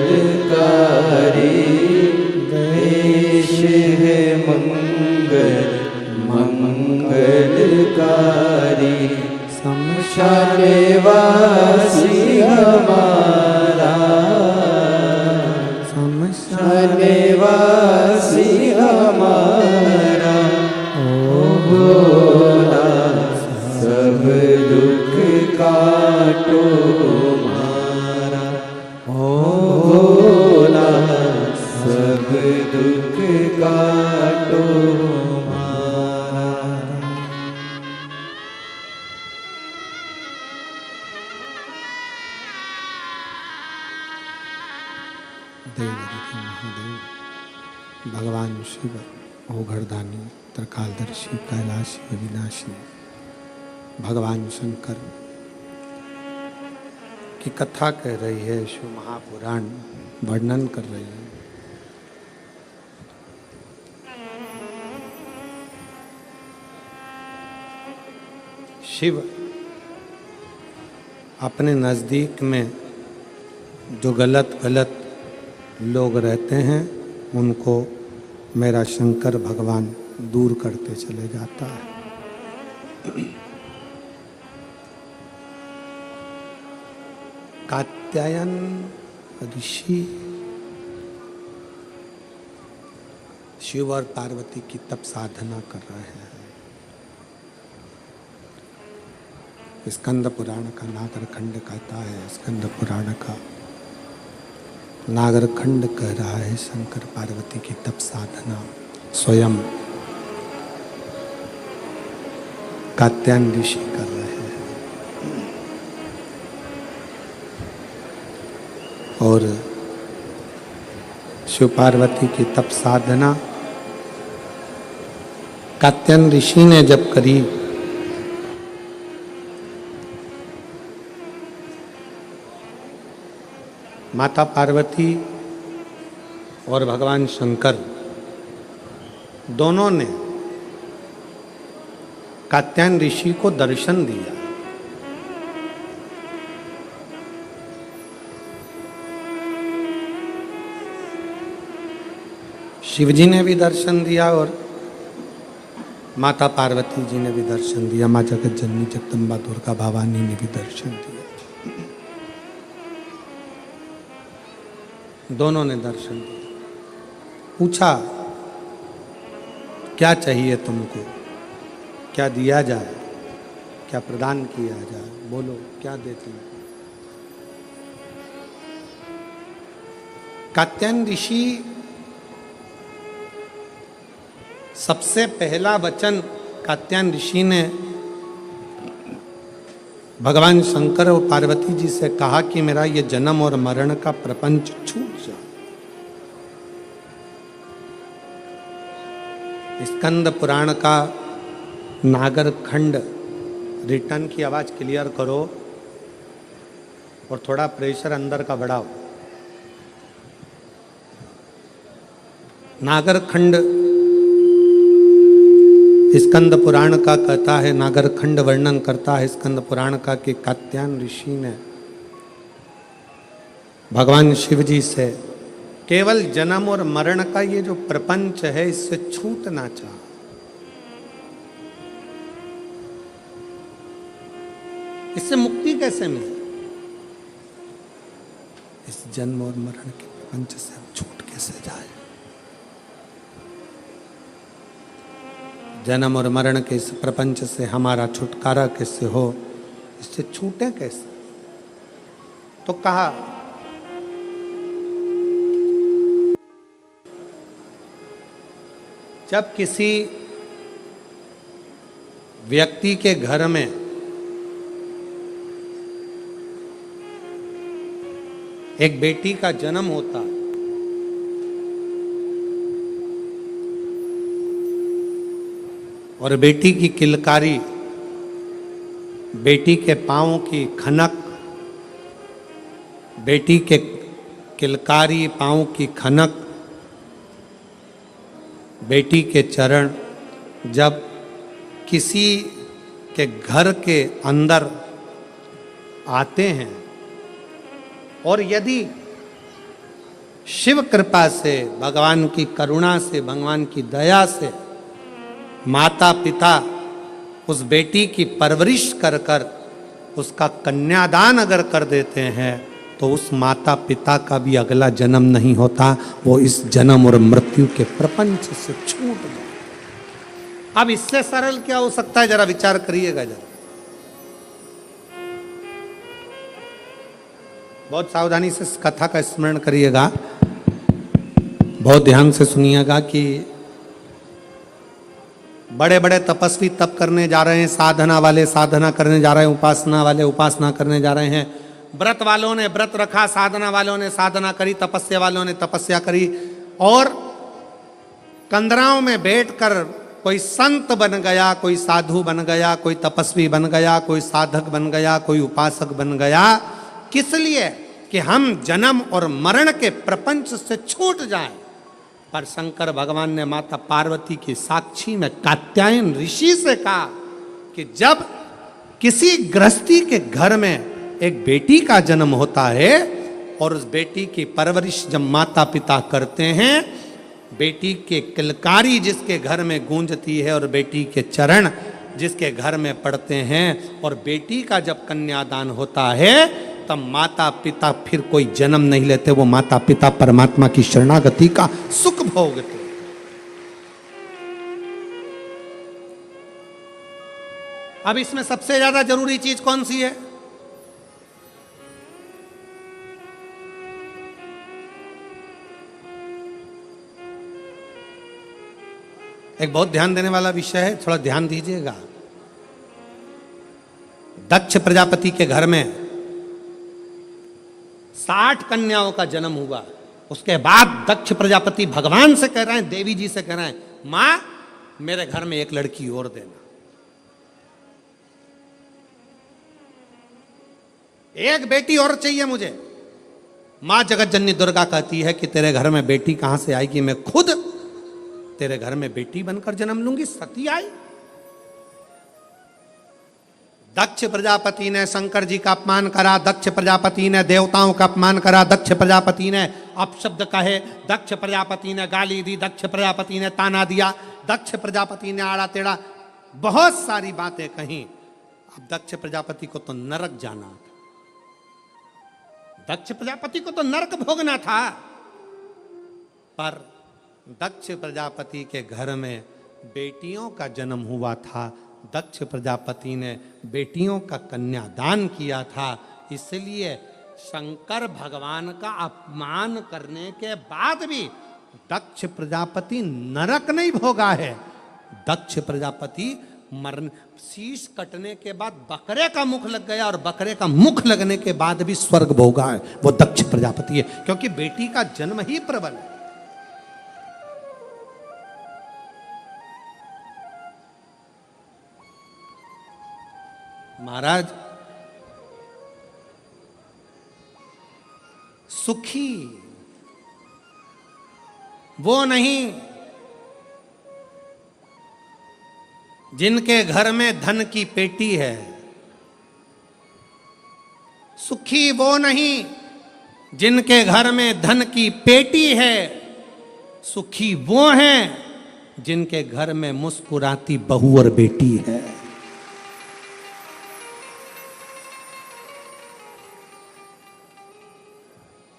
देश है मंगल मंगलकारी। शमशाने वासी हमारा, शमशाने वासी हमारा। ओ भोला सब दुख काटो मारा। ओ भोला देवरिधि महादेव, भगवान शिव ओघड़दानी, त्रिकालदर्शी, कैलाशी, अविनाशी, भगवान शंकर की कथा कह रही है, शिव महापुराण वर्णन कर रही है। शिव अपने नज़दीक में जो गलत लोग रहते हैं उनको मेरा शंकर भगवान दूर करते चले जाता है। कात्यायन ऋषि शिव और पार्वती की तप साधना कर रहे हैं। स्कंद पुराण का नागरखंड कहता है, स्कंद पुराण का नागरखंड कह रहा है शंकर पार्वती की तप साधना स्वयं कात्यायन ऋषि कर रहे हैं। और शिव पार्वती की तप साधना कात्यायन ऋषि ने जब करी, माता पार्वती और भगवान शंकर दोनों ने कात्यायन ऋषि को दर्शन दिया। शिव जी ने भी दर्शन दिया और माता पार्वती जी ने भी दर्शन दिया। माँ जगत जननी जगदम्बा दुर्गा भवानी ने भी दर्शन दिया। दोनों ने दर्शन दिया। पूछा क्या चाहिए तुमको, क्या दिया जाए, क्या प्रदान किया जाए, बोलो क्या देती। कात्यायन ऋषि सबसे पहला वचन कात्यायन ऋषि ने भगवान शंकर और पार्वती जी से कहा कि मेरा ये जन्म और मरण का प्रपंच छूट जाए। स्कंद पुराण का नागरखंड रिटर्न की आवाज क्लियर करो और थोड़ा प्रेशर अंदर का बढ़ाओ। नागरखंड स्कंद पुराण का कहता है, नागरखंड वर्णन करता है स्कंद पुराण का कि कात्यायन ऋषि ने भगवान शिव जी से केवल जन्म और मरण का ये जो प्रपंच है इससे छूटना चाहा। इससे मुक्ति कैसे मिले, इस जन्म और मरण के प्रपंच से हम छूट कैसे जाए, जन्म और मरण के इस प्रपंच से हमारा छुटकारा कैसे हो, इससे छूटे कैसे। तो कहा जब किसी व्यक्ति के घर में एक बेटी का जन्म होता है और बेटी की किलकारी, बेटी के पाँव की खनक, बेटी के किलकारी पाँव की खनक, बेटी के चरण जब किसी के घर के अंदर आते हैं और यदि शिव कृपा से, भगवान की करुणा से, भगवान की दया से माता पिता उस बेटी की परवरिश कर कर उसका कन्यादान अगर कर देते हैं तो उस माता पिता का भी अगला जन्म नहीं होता, वो इस जन्म और मृत्यु के प्रपंच से छूट गए। अब इससे सरल क्या हो सकता है, जरा विचार करिएगा जरा। बहुत सावधानी से इस कथा का स्मरण करिएगा, बहुत ध्यान से सुनिएगा कि बड़े बड़े तपस्वी तप करने जा रहे हैं, साधना वाले साधना करने जा रहे हैं, उपासना वाले उपासना करने जा रहे हैं, व्रत वालों ने व्रत रखा, साधना वालों ने साधना करी, तपस्या वालों ने तपस्या करी, और कंदराओं में बैठकर कोई संत बन गया, कोई साधु बन गया, कोई तपस्वी बन गया, कोई साधक बन गया, कोई उपासक बन गया। किस लिए? कि हम जन्म और मरण के प्रपंच से छूट जाएं। पर शंकर भगवान ने माता पार्वती की साक्षी में कात्यायन ऋषि से कहा कि जब किसी गृहस्थी के घर में एक बेटी का जन्म होता है और उस बेटी की परवरिश जब माता पिता करते हैं, बेटी के किलकारी जिसके घर में गूंजती है और बेटी के चरण जिसके घर में पड़ते हैं, और बेटी का जब कन्यादान होता है, तब माता पिता फिर कोई जन्म नहीं लेते, वो माता पिता परमात्मा की शरणागति का सुख भोगते। अब इसमें सबसे ज्यादा जरूरी चीज कौन सी है? एक बहुत ध्यान देने वाला विषय है, थोड़ा ध्यान दीजिएगा। दक्ष प्रजापति के घर में 60 कन्याओं का जन्म हुआ। उसके बाद दक्ष प्रजापति भगवान से कह रहे हैं, देवी जी से कह रहे हैं, मां मेरे घर में एक लड़की और देना, एक बेटी और चाहिए मुझे। मां जगत जननी दुर्गा कहती है कि तेरे घर में बेटी कहां से आएगी, मैं खुद तेरे घर में बेटी बनकर जन्म लूंगी। सती आई। दक्ष प्रजापति ने शंकर जी का अपमान करा, दक्ष प्रजापति ने देवताओं का अपमान करा, दक्ष प्रजापति ने अपशब्द कहे, दक्ष प्रजापति ने गाली दी, दक्ष प्रजापति ने ताना दिया, दक्ष प्रजापति ने आड़ा टेढ़ा बहुत सारी बातें कही। अब दक्ष प्रजापति को तो नरक जाना था, दक्ष प्रजापति को तो नरक भोगना था। पर दक्ष प्रजापति के घर में बेटियों का जन्म हुआ था, दक्ष प्रजापति ने बेटियों का कन्यादान किया था। इसलिए शंकर भगवान का अपमान करने के बाद भी दक्ष प्रजापति नरक नहीं भोगा है। दक्ष प्रजापति मरण, शीश कटने के बाद बकरे का मुख लग गया, और बकरे का मुख लगने के बाद भी स्वर्ग भोगा है, वो दक्ष प्रजापति है, क्योंकि बेटी का जन्म ही प्रबल है। महाराज, सुखी वो नहीं जिनके घर में धन की पेटी है, सुखी वो नहीं जिनके घर में धन की पेटी है, सुखी वो हैं जिनके घर में मुस्कुराती बहू और बेटी है।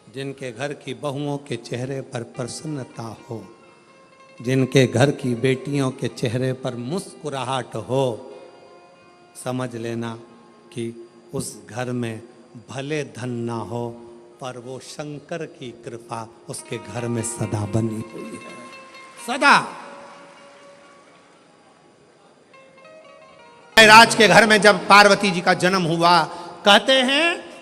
जिनके घर की बहुओं के चेहरे पर प्रसन्नता हो, जिनके घर की बेटियों के चेहरे पर मुस्कुराहट हो, समझ लेना कि उस घर में भले धन ना हो, पर वो शंकर की कृपा उसके घर में सदा बनी हुई है, सदा। राज के घर में जब पार्वती जी का जन्म हुआ, कहते हैं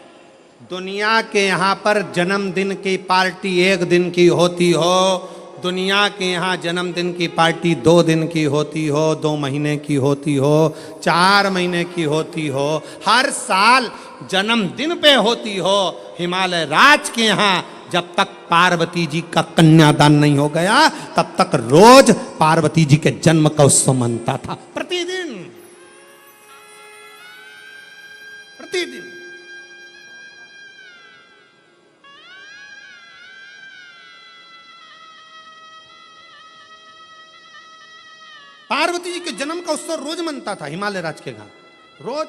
दुनिया के यहाँ पर जन्मदिन की पार्टी एक दिन की होती हो, दुनिया के यहाँ जन्मदिन की पार्टी 2 दिन की होती हो, 2 महीने की होती हो, 4 महीने की होती हो, हर साल जन्मदिन पे होती हो। हिमालय राज के यहाँ जब तक पार्वती जी का कन्यादान नहीं हो गया, तब तक रोज पार्वती जी के जन्म का उत्सव मनता था, प्रतिदिन प्रतिदिन। पार्वती जी के जन्म का उत्सव रोज मनता था हिमालय राज के घर, रोज।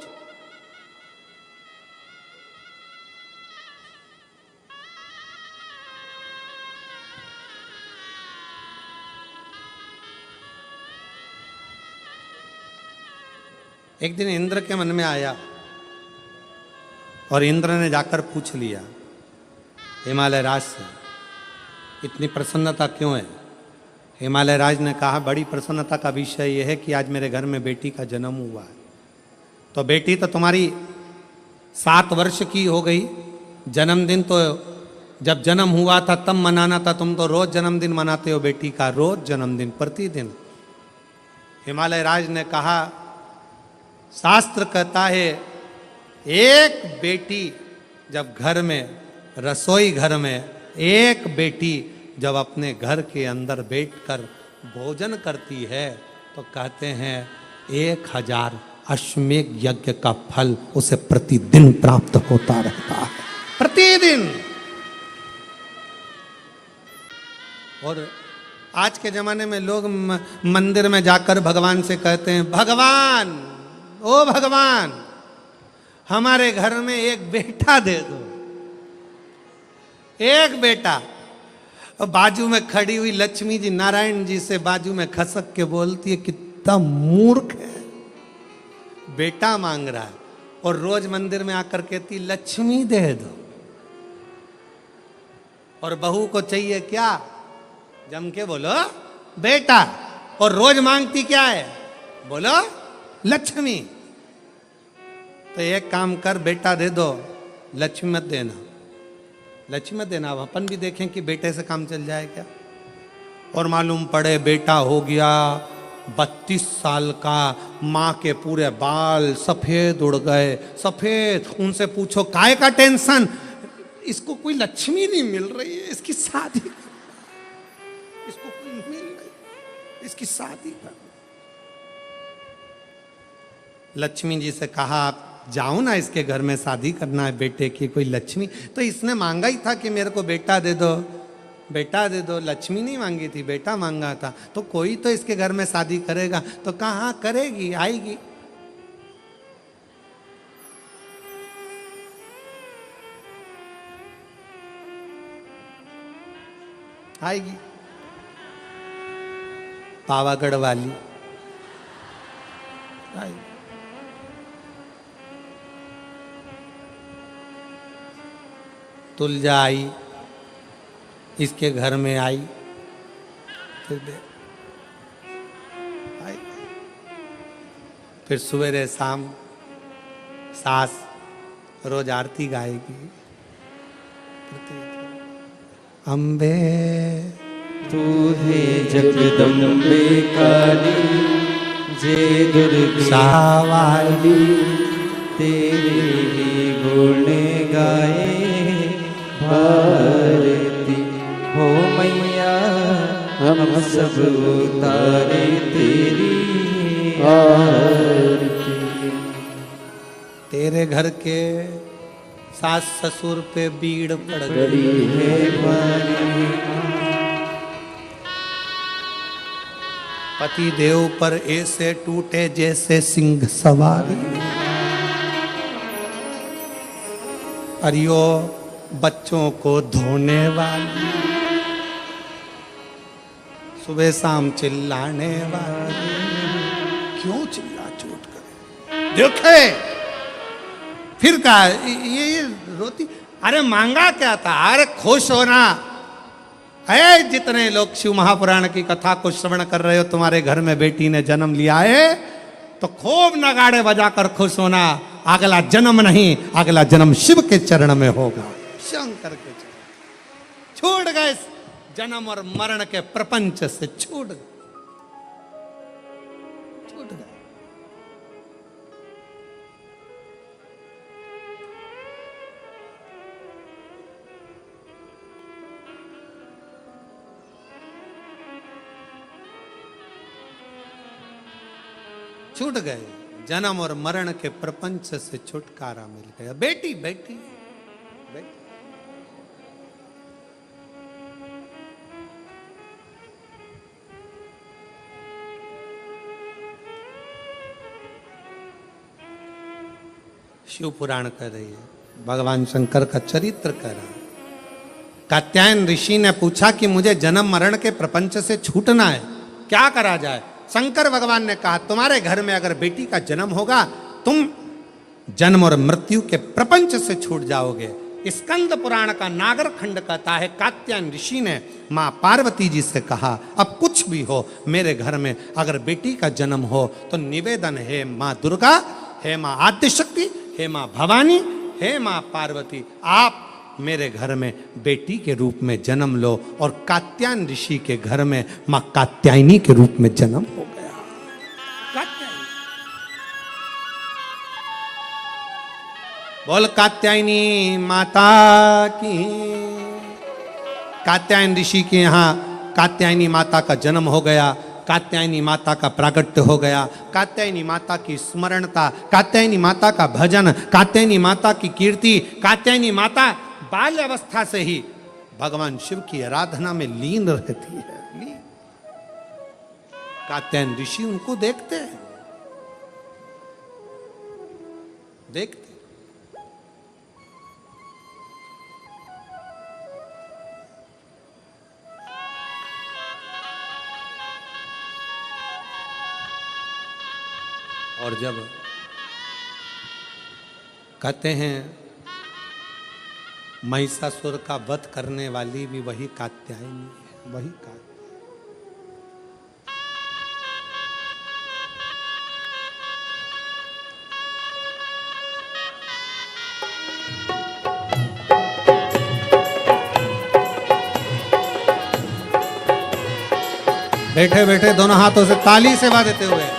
एक दिन इंद्र के मन में आया और इंद्र ने जाकर पूछ लिया हिमालय राज से, इतनी प्रसन्नता क्यों है? हिमालय राज ने कहा, बड़ी प्रसन्नता का विषय यह है कि आज मेरे घर में बेटी का जन्म हुआ है। तो बेटी तो तुम्हारी 7 वर्ष की हो गई, जन्मदिन तो जब जन्म हुआ था तब मनाना था, तुम तो रोज जन्मदिन मनाते हो बेटी का, रोज जन्मदिन प्रतिदिन। हिमालय राज ने कहा, शास्त्र कहता है एक बेटी जब घर में, रसोई घर में एक बेटी जब अपने घर के अंदर बैठकर भोजन करती है तो कहते हैं 1000 अश्वमेध यज्ञ का फल उसे प्रतिदिन प्राप्त होता रहता है, प्रतिदिन। और आज के जमाने में लोग मंदिर में जाकर भगवान से कहते हैं, भगवान, ओ भगवान, हमारे घर में एक बेटा दे दो, एक बेटा। और बाजू में खड़ी हुई लक्ष्मी जी नारायण जी से बाजू में खसक के बोलती है, कितना मूर्ख है, बेटा मांग रहा है। और रोज मंदिर में आकर कहती, लक्ष्मी दे दो। और बहू को चाहिए क्या? जम के बोलो बेटा। और रोज मांगती क्या है? बोलो लक्ष्मी। तो एक काम कर, बेटा दे दो, लक्ष्मी मत देना, लक्ष्मी मत देना। अब अपन भी देखें कि बेटे से काम चल जाए क्या। और मालूम पड़े बेटा हो गया 32 साल का, माँ के पूरे बाल सफेद उड़ गए, सफेद। उनसे पूछो काय का टेंशन? इसको कोई लक्ष्मी नहीं मिल रही है, इसकी शादी कर, इसको कोई मिल रही, इसकी शादी कर। लक्ष्मी जी से कहा, आप जाओ ना, इसके घर में शादी करना है बेटे की, कोई लक्ष्मी। तो इसने मांगा ही था कि मेरे को बेटा दे दो, बेटा दे दो। लक्ष्मी नहीं मांगी थी, बेटा मांगा था। तो कोई तो इसके घर में शादी करेगा। तो कहाँ करेगी, आएगी। आएगी पावागढ़ वाली आएगी। तुलजा आई, इसके घर में आई, फिर सवेरे शाम सास रोज आरती गाएगी। अम्बे तू है जगदम्बे काली, जय दुर्गा वाली, तेरे ही गुण गाए भारती। हो मैया हम सब उतारे तेरी आरती। तेरे घर के सास ससुर पे बीड़ पड़ गई बड़ी है भारी, पति देव पर ऐसे टूटे जैसे सिंह सवारी। अरियो बच्चों को धोने वाली, सुबह शाम चिल्लाने वाली। क्यों चिल्ला चोट करे? देखे फिर कहा, ये रोती। अरे मांगा क्या था? अरे खुश होना है। जितने लोग शिव महापुराण की कथा को श्रवण कर रहे हो, तुम्हारे घर में बेटी ने जन्म लिया है, तो खूब नगाड़े बजाकर खुश होना। अगला जन्म नहीं, अगला जन्म शिव के चरण में होगा, शंकर के चरण। छूट गए जन्म और मरण के प्रपंच से, छूट गए। छूट गए, जन्म और मरण के प्रपंच से छुटकारा मिल गया। बेटी बेटी बेटी। शिव पुराण कर रही है, भगवान शंकर का चरित्र कर रहा है। कात्यायन ऋषि ने पूछा कि मुझे जन्म मरण के प्रपंच से छूटना है, क्या करा जाए? शंकर भगवान ने कहा, तुम्हारे घर में अगर बेटी का जन्म होगा, तुम जन्म और मृत्यु के प्रपंच से छूट जाओगे। स्कंद पुराण का नागर खंड कहता है, कात्यायन ऋषि ने माँ पार्वती जी से कहा, अब कुछ भी हो, मेरे घर में अगर बेटी का जन्म हो तो निवेदन है माँ दुर्गा, हे माँ आद्यशक्ति, हे माँ भवानी, हे माँ पार्वती, आप मेरे घर में बेटी के रूप में जन्म लो। और कात्यायन ऋषि के घर में माँ कात्यायनी के रूप में जन्म हो गया। कात्यायनी, बोल कात्यायनी माता की। कात्यायन ऋषि के यहाँ कात्यायनी माता का जन्म हो गया, कात्यायनी माता का प्रागट्य हो गया, कात्यायनी माता की स्मरणता, कात्यायनी माता का भजन, कात्यायनी माता की कीर्ति। कात्यायनी माता बाल्य अवस्था से ही भगवान शिव की आराधना में लीन रहती है। कात्यायन ऋषि उनको देखते हैं, देखते। और जब कहते हैं महिषासुर का वध करने वाली भी वही कात्यायनी है, वही कात्यायनी। बैठे बैठे दोनों हाथों से ताली सेवा देते हुए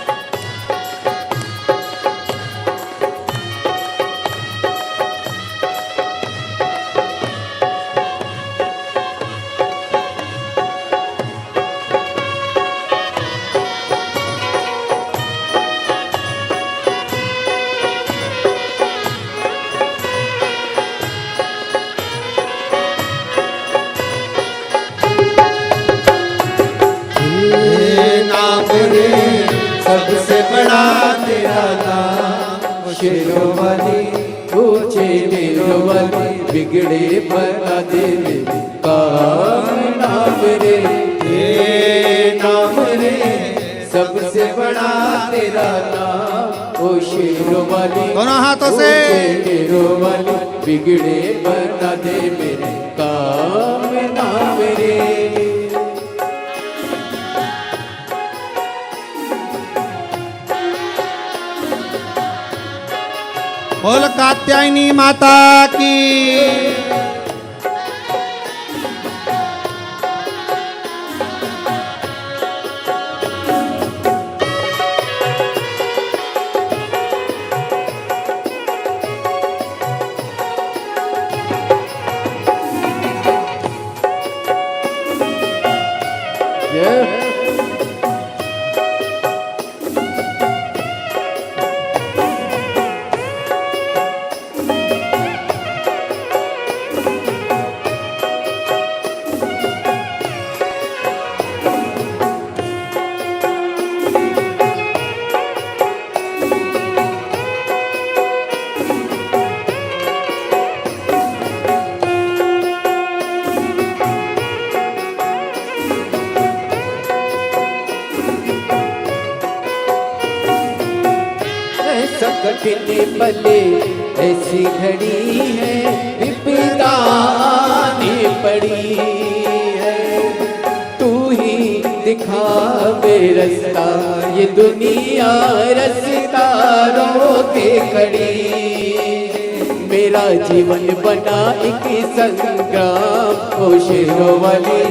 सबसे बड़ा तेरा नाम, शेरों वाली ऊंचे नीरों वाली, बिगड़े बना दे मेरे काम नाम रे, हे नाम रे। सबसे बड़ा तेरा नाम, ओ शेरों वाली दोनों हाथों से ऊंचे नीरों वाली, बिगड़े बना दे मेरे काम नाम रे। बोल कात्यायनी माता की। कठिन पले ऐसी घड़ी है, विपदा आने पड़ी है, तू ही दिखा बे रास्ता, ये दुनिया रास्ता रोके खड़ी। मेरा जीवन बना एक संग्राम, ओ शेरों वाली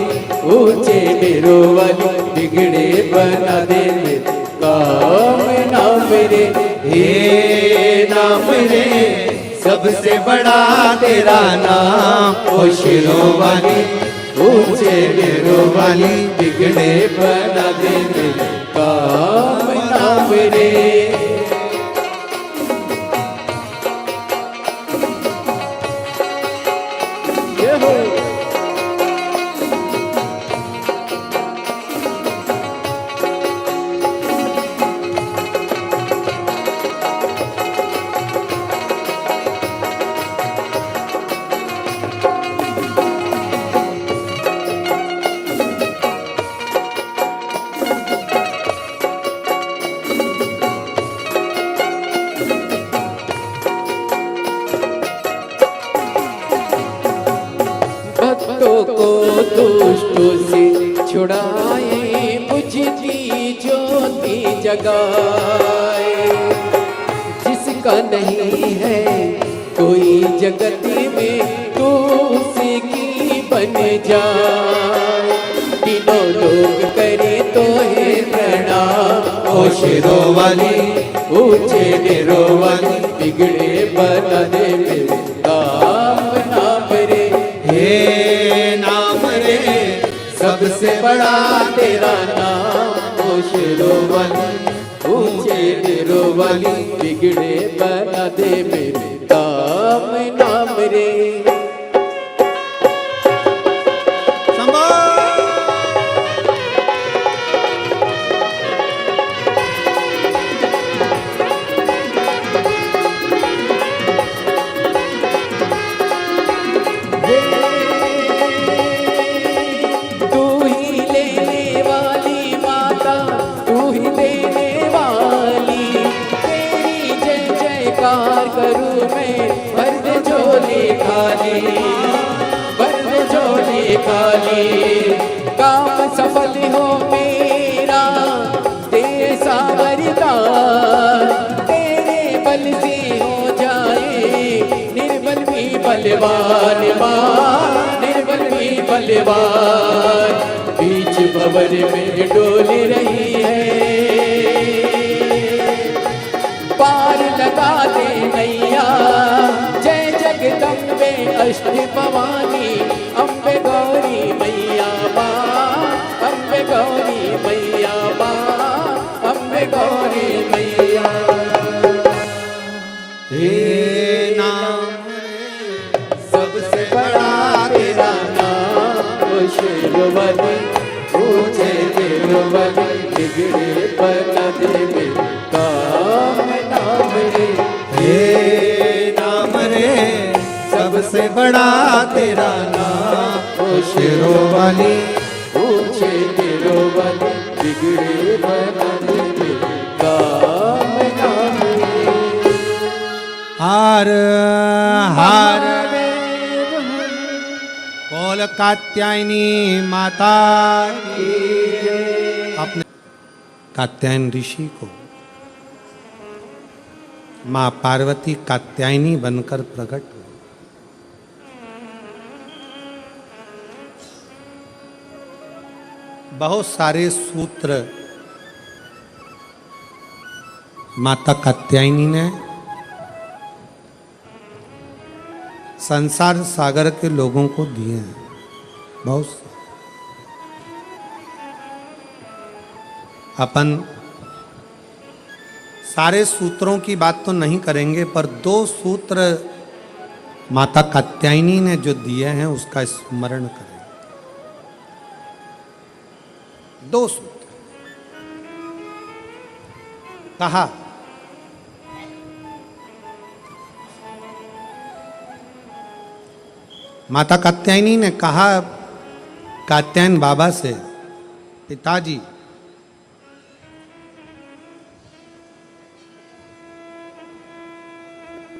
ऊंचे डेरों वाली, बिगड़े बना दे मेरे काम नाम रे, हे नाम रे। सबसे बड़ा तेरा नाम, ओ शेरों वाली ऊंचे डेरों वाली, बिगड़े बना दे मेरे काम नाम रे। भक्तों को दुष्टों से छुड़ाए, बुझती ज्योति जगाए। जिसका नहीं है कोई जगती में तू उसी की बन जाए। तीनों लोग करे तो हे प्रणाम, ओ शेरों वाली ऊंचे डेरों वाली, बिगड़े बना दे मेरे काम नाम रे। हे नाम रे सबसे बड़ा तेरा नाम, ओ शेरों वाली ऊंचे डेरों वाली, बिगड़े बना दे मेरे काम नाम रे। काम सफल हो मेरा तेरे सावरदार, तेरे बल से हो जाए निर्बल भी बलवान, निर्बल भी बलवान। बीच भंवर में डोल रही है, पार लगा दे नैया। जय जगदम्बे अष्ट भवानी, अम्बे गौरी मैया माँ, अम्बे गौरी मैया माँ, अम्बे गौरी मैया। हे नाम सबसे बड़ा तेरा नाम, ओ शेरवाली ऊंचे डेरोवाली, बिगड़े बना दे मेरे काम नाम रे। हे नाम रे सबसे बड़ा तेरा नाम, ओ शेरों वाली ऊंचे डेरों वाली, बिगड़े बना दे मेरे काम नाम रे। हार हार बोल कात्यायनी माता की। अपने कात्यायन ऋषि को माँ पार्वती कात्यायनी बनकर प्रकट हुई। बहुत सारे सूत्र माता कात्यायनी ने संसार सागर के लोगों को दिए हैं, बहुत से। अपन सारे सूत्रों की बात तो नहीं करेंगे, पर 2 सूत्र माता कात्यायनी ने जो दिए हैं उसका स्मरण करें। 2 सूत्र कहा, माता कात्यायनी ने कहा कात्यायन बाबा से, पिताजी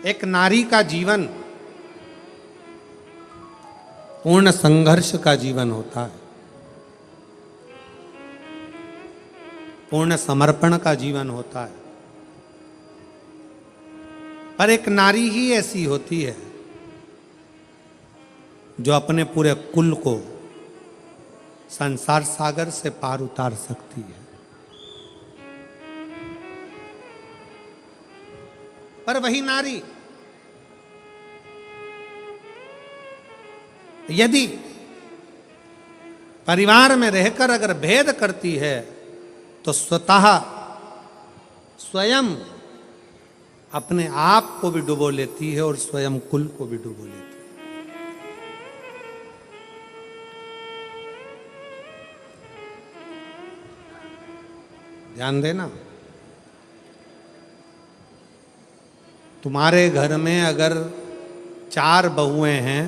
एक नारी का जीवन पूर्ण संघर्ष का जीवन होता है, पूर्ण समर्पण का जीवन होता है। पर एक नारी ही ऐसी होती है जो अपने पूरे कुल को संसार सागर से पार उतार सकती है। पर वही नारी यदि परिवार में रहकर अगर भेद करती है तो स्वतः स्वयं अपने आप को भी डुबो लेती है और स्वयं कुल को भी डुबो लेती है। ध्यान देना, तुम्हारे घर में अगर 4 बहुएं हैं,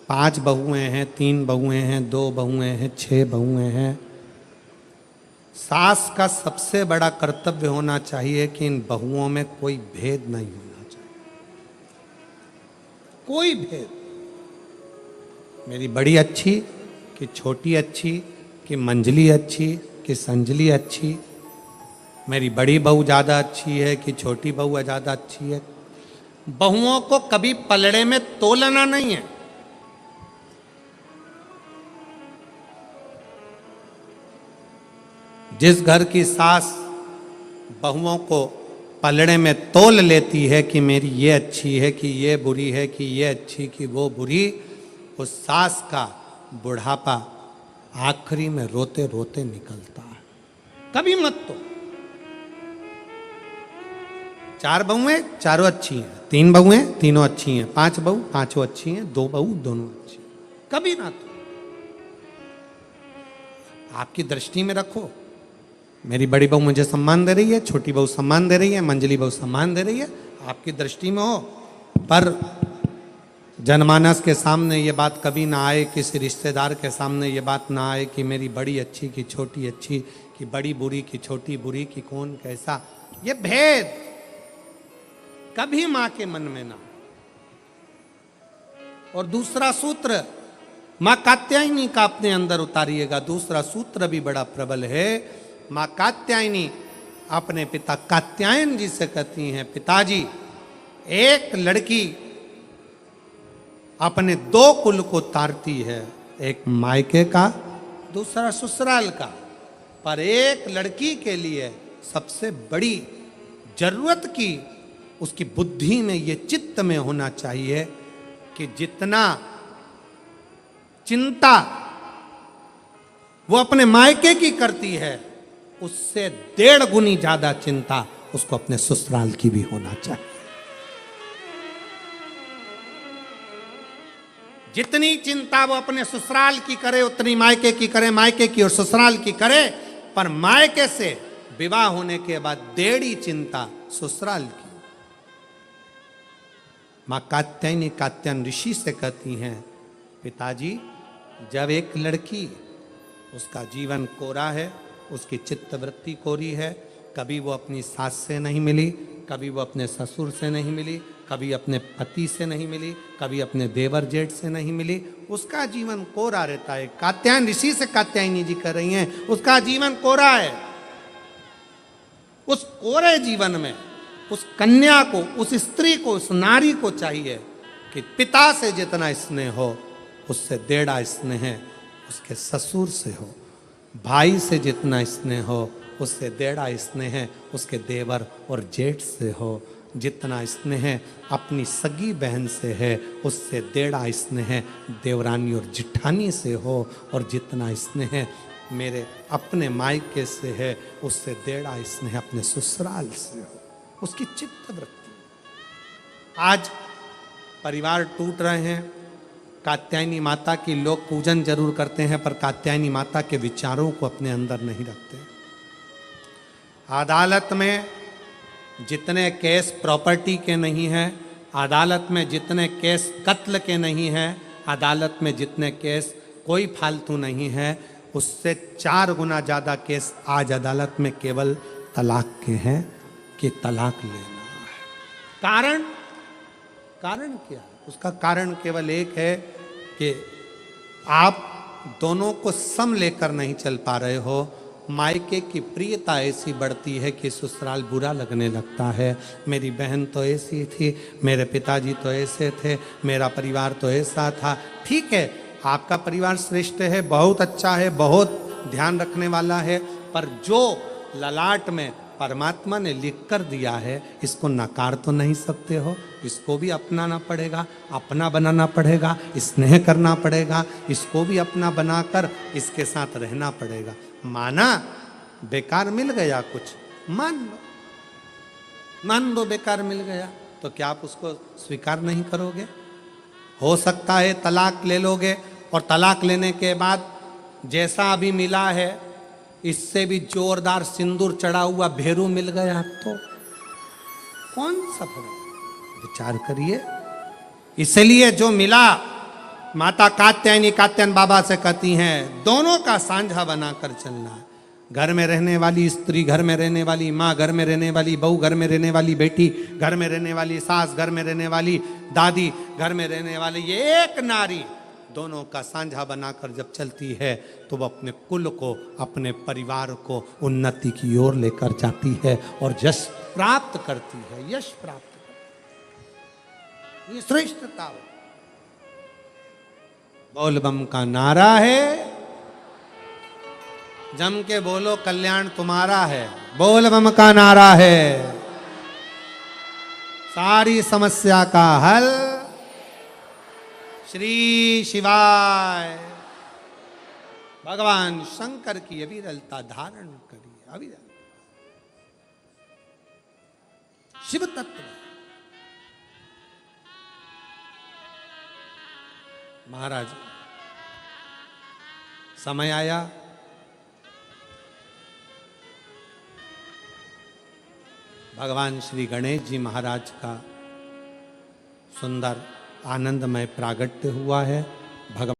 5 बहुएं हैं, 3 बहुएं हैं, 2 बहुएं हैं, 6 बहुएं हैं, सास का सबसे बड़ा कर्तव्य होना चाहिए कि इन बहुओं में कोई भेद नहीं होना चाहिए। कोई भेद, मेरी बड़ी अच्छी कि छोटी अच्छी, कि मंजली अच्छी कि संजली अच्छी, मेरी बड़ी बहू ज़्यादा अच्छी है कि छोटी बहू ज़्यादा अच्छी है, बहुओं को कभी पलड़े में तोलना नहीं है। जिस घर की सास बहुओं को पलड़े में तोल लेती है कि मेरी ये अच्छी है कि ये बुरी है कि ये अच्छी कि वो बुरी, उस सास का बुढ़ापा आखिरी में रोते रोते निकलता है। कभी मत तो। 4 बहुएं चारों अच्छी हैं, 3 बहुएं तीनों अच्छी हैं, 5 बहू पांचों अच्छी हैं, 2 बहू दोनों अच्छी हैं। कभी ना तो। आपकी दृष्टि में रखो, मेरी बड़ी बहू मुझे सम्मान दे रही है, छोटी बहू सम्मान दे रही है, मंझली बहू सम्मान दे रही है, आपकी दृष्टि में हो। पर जनमानस के सामने ये बात कभी ना आए, किसी रिश्तेदार के सामने ये बात ना आए कि मेरी बड़ी अच्छी कि छोटी अच्छी, कि बड़ी बुरी कि छोटी बुरी, कि कौन कैसा, ये भेद कभी मां के मन में ना। और दूसरा सूत्र मां कात्यायनी का अपने अंदर उतारिएगा। दूसरा सूत्र भी बड़ा प्रबल है। मां कात्यायनी अपने पिता कात्यायन जी से कहती हैं, पिताजी एक लड़की अपने 2 कुल को तारती है, एक मायके का दूसरा ससुराल का, पर एक लड़की के लिए सबसे बड़ी जरूरत की उसकी बुद्धि में ये चित्त में होना चाहिए कि जितना चिंता वो अपने मायके की करती है उससे 1.5 गुनी ज्यादा चिंता उसको अपने ससुराल की भी होना चाहिए। जितनी चिंता वो अपने ससुराल की करे उतनी मायके की करे, मायके की और ससुराल की करे, पर मायके से विवाह होने के बाद 1.5 चिंता ससुराल की। मां कात्यायनी कात्यायन ऋषि से कहती हैं, पिताजी जब एक लड़की, उसका जीवन कोरा है, उसकी चित्तवृत्ति कोरी है, कभी वो अपनी सास से नहीं मिली, कभी वो अपने ससुर से नहीं मिली, कभी अपने पति से नहीं मिली, कभी अपने देवर जेठ से नहीं मिली, उसका जीवन कोरा रहता है। कात्यायन ऋषि से कात्यायनी जी कर रही हैं, उसका जीवन कोरा है। उस कोरे जीवन में उस कन्या को, उस स्त्री को, उस नारी को चाहिए कि पिता से जितना स्नेह हो उससे 1.5 स्नेह उसके ससुर से हो, भाई से जितना स्नेह हो उससे 1.5 स्नेह उसके देवर और जेठ से हो, जितना स्नेह अपनी सगी बहन से है उससे 1.5 स्नेह देवरानी और जिठानी से हो, और जितना स्नेह मेरे अपने मायके से है उससे 1.5 स्नेह अपने ससुराल से हो। उसकी चित्तवृत्ति। आज परिवार टूट रहे हैं। कात्यायनी माता की लोग पूजन जरूर करते हैं, पर कात्यायनी माता के विचारों को अपने अंदर नहीं रखते। अदालत में जितने केस प्रॉपर्टी के नहीं हैं, अदालत में जितने केस कत्ल के नहीं हैं, अदालत में जितने केस कोई फालतू नहीं है, उससे 4 गुना ज़्यादा केस आज अदालत में केवल तलाक के हैं कि तलाक लेना है। कारण क्या है? उसका कारण केवल एक है कि आप दोनों को सम लेकर नहीं चल पा रहे हो। मायके की प्रियता ऐसी बढ़ती है कि ससुराल बुरा लगने लगता है। मेरी बहन तो ऐसी थी, मेरे पिताजी तो ऐसे थे, मेरा परिवार तो ऐसा था। ठीक है, आपका परिवार श्रेष्ठ है, बहुत अच्छा है, बहुत ध्यान रखने वाला है, पर जो ललाट में परमात्मा ने लिख कर दिया है इसको नकार तो नहीं सकते हो। इसको भी अपनाना पड़ेगा, अपना बनाना पड़ेगा, स्नेह करना पड़ेगा, इसको भी अपना बनाकर इसके साथ रहना पड़ेगा। माना बेकार मिल गया कुछ, मान लो बेकार मिल गया, तो क्या आप उसको स्वीकार नहीं करोगे? हो सकता है तलाक ले लोगे, और तलाक लेने के बाद जैसा अभी मिला है इससे भी जोरदार सिंदूर चढ़ा हुआ भेरू मिल गया तो कौन सा फर्क? विचार करिए। इसलिए जो मिला, माता कात्यायनी कात्यायन बाबा से कहती हैं, दोनों का सांझा बनाकर चलना है। घर में रहने वाली स्त्री, घर में रहने वाली माँ, घर में रहने वाली बहू, घर में रहने वाली बेटी, घर में रहने वाली सास, घर में रहने वाली दादी, घर में रहने वाली ये एक नारी, दोनों का सांझा बनाकर जब चलती है तो वो अपने कुल को, अपने परिवार को उन्नति की ओर लेकर जाती है और यश प्राप्त करती है, यश प्राप्त करती है। ये श्रेष्ठता हो। बोल बम का नारा है, जम के बोलो कल्याण तुम्हारा है। बोल बम का नारा है, सारी समस्या का हल श्री शिवाय। भगवान शंकर की अविरलता धारण करिए। अविरल शिव तत्व महाराज, समय आया भगवान श्री गणेश जी महाराज का सुंदर आनंदमय प्रागट्य हुआ है। भगवान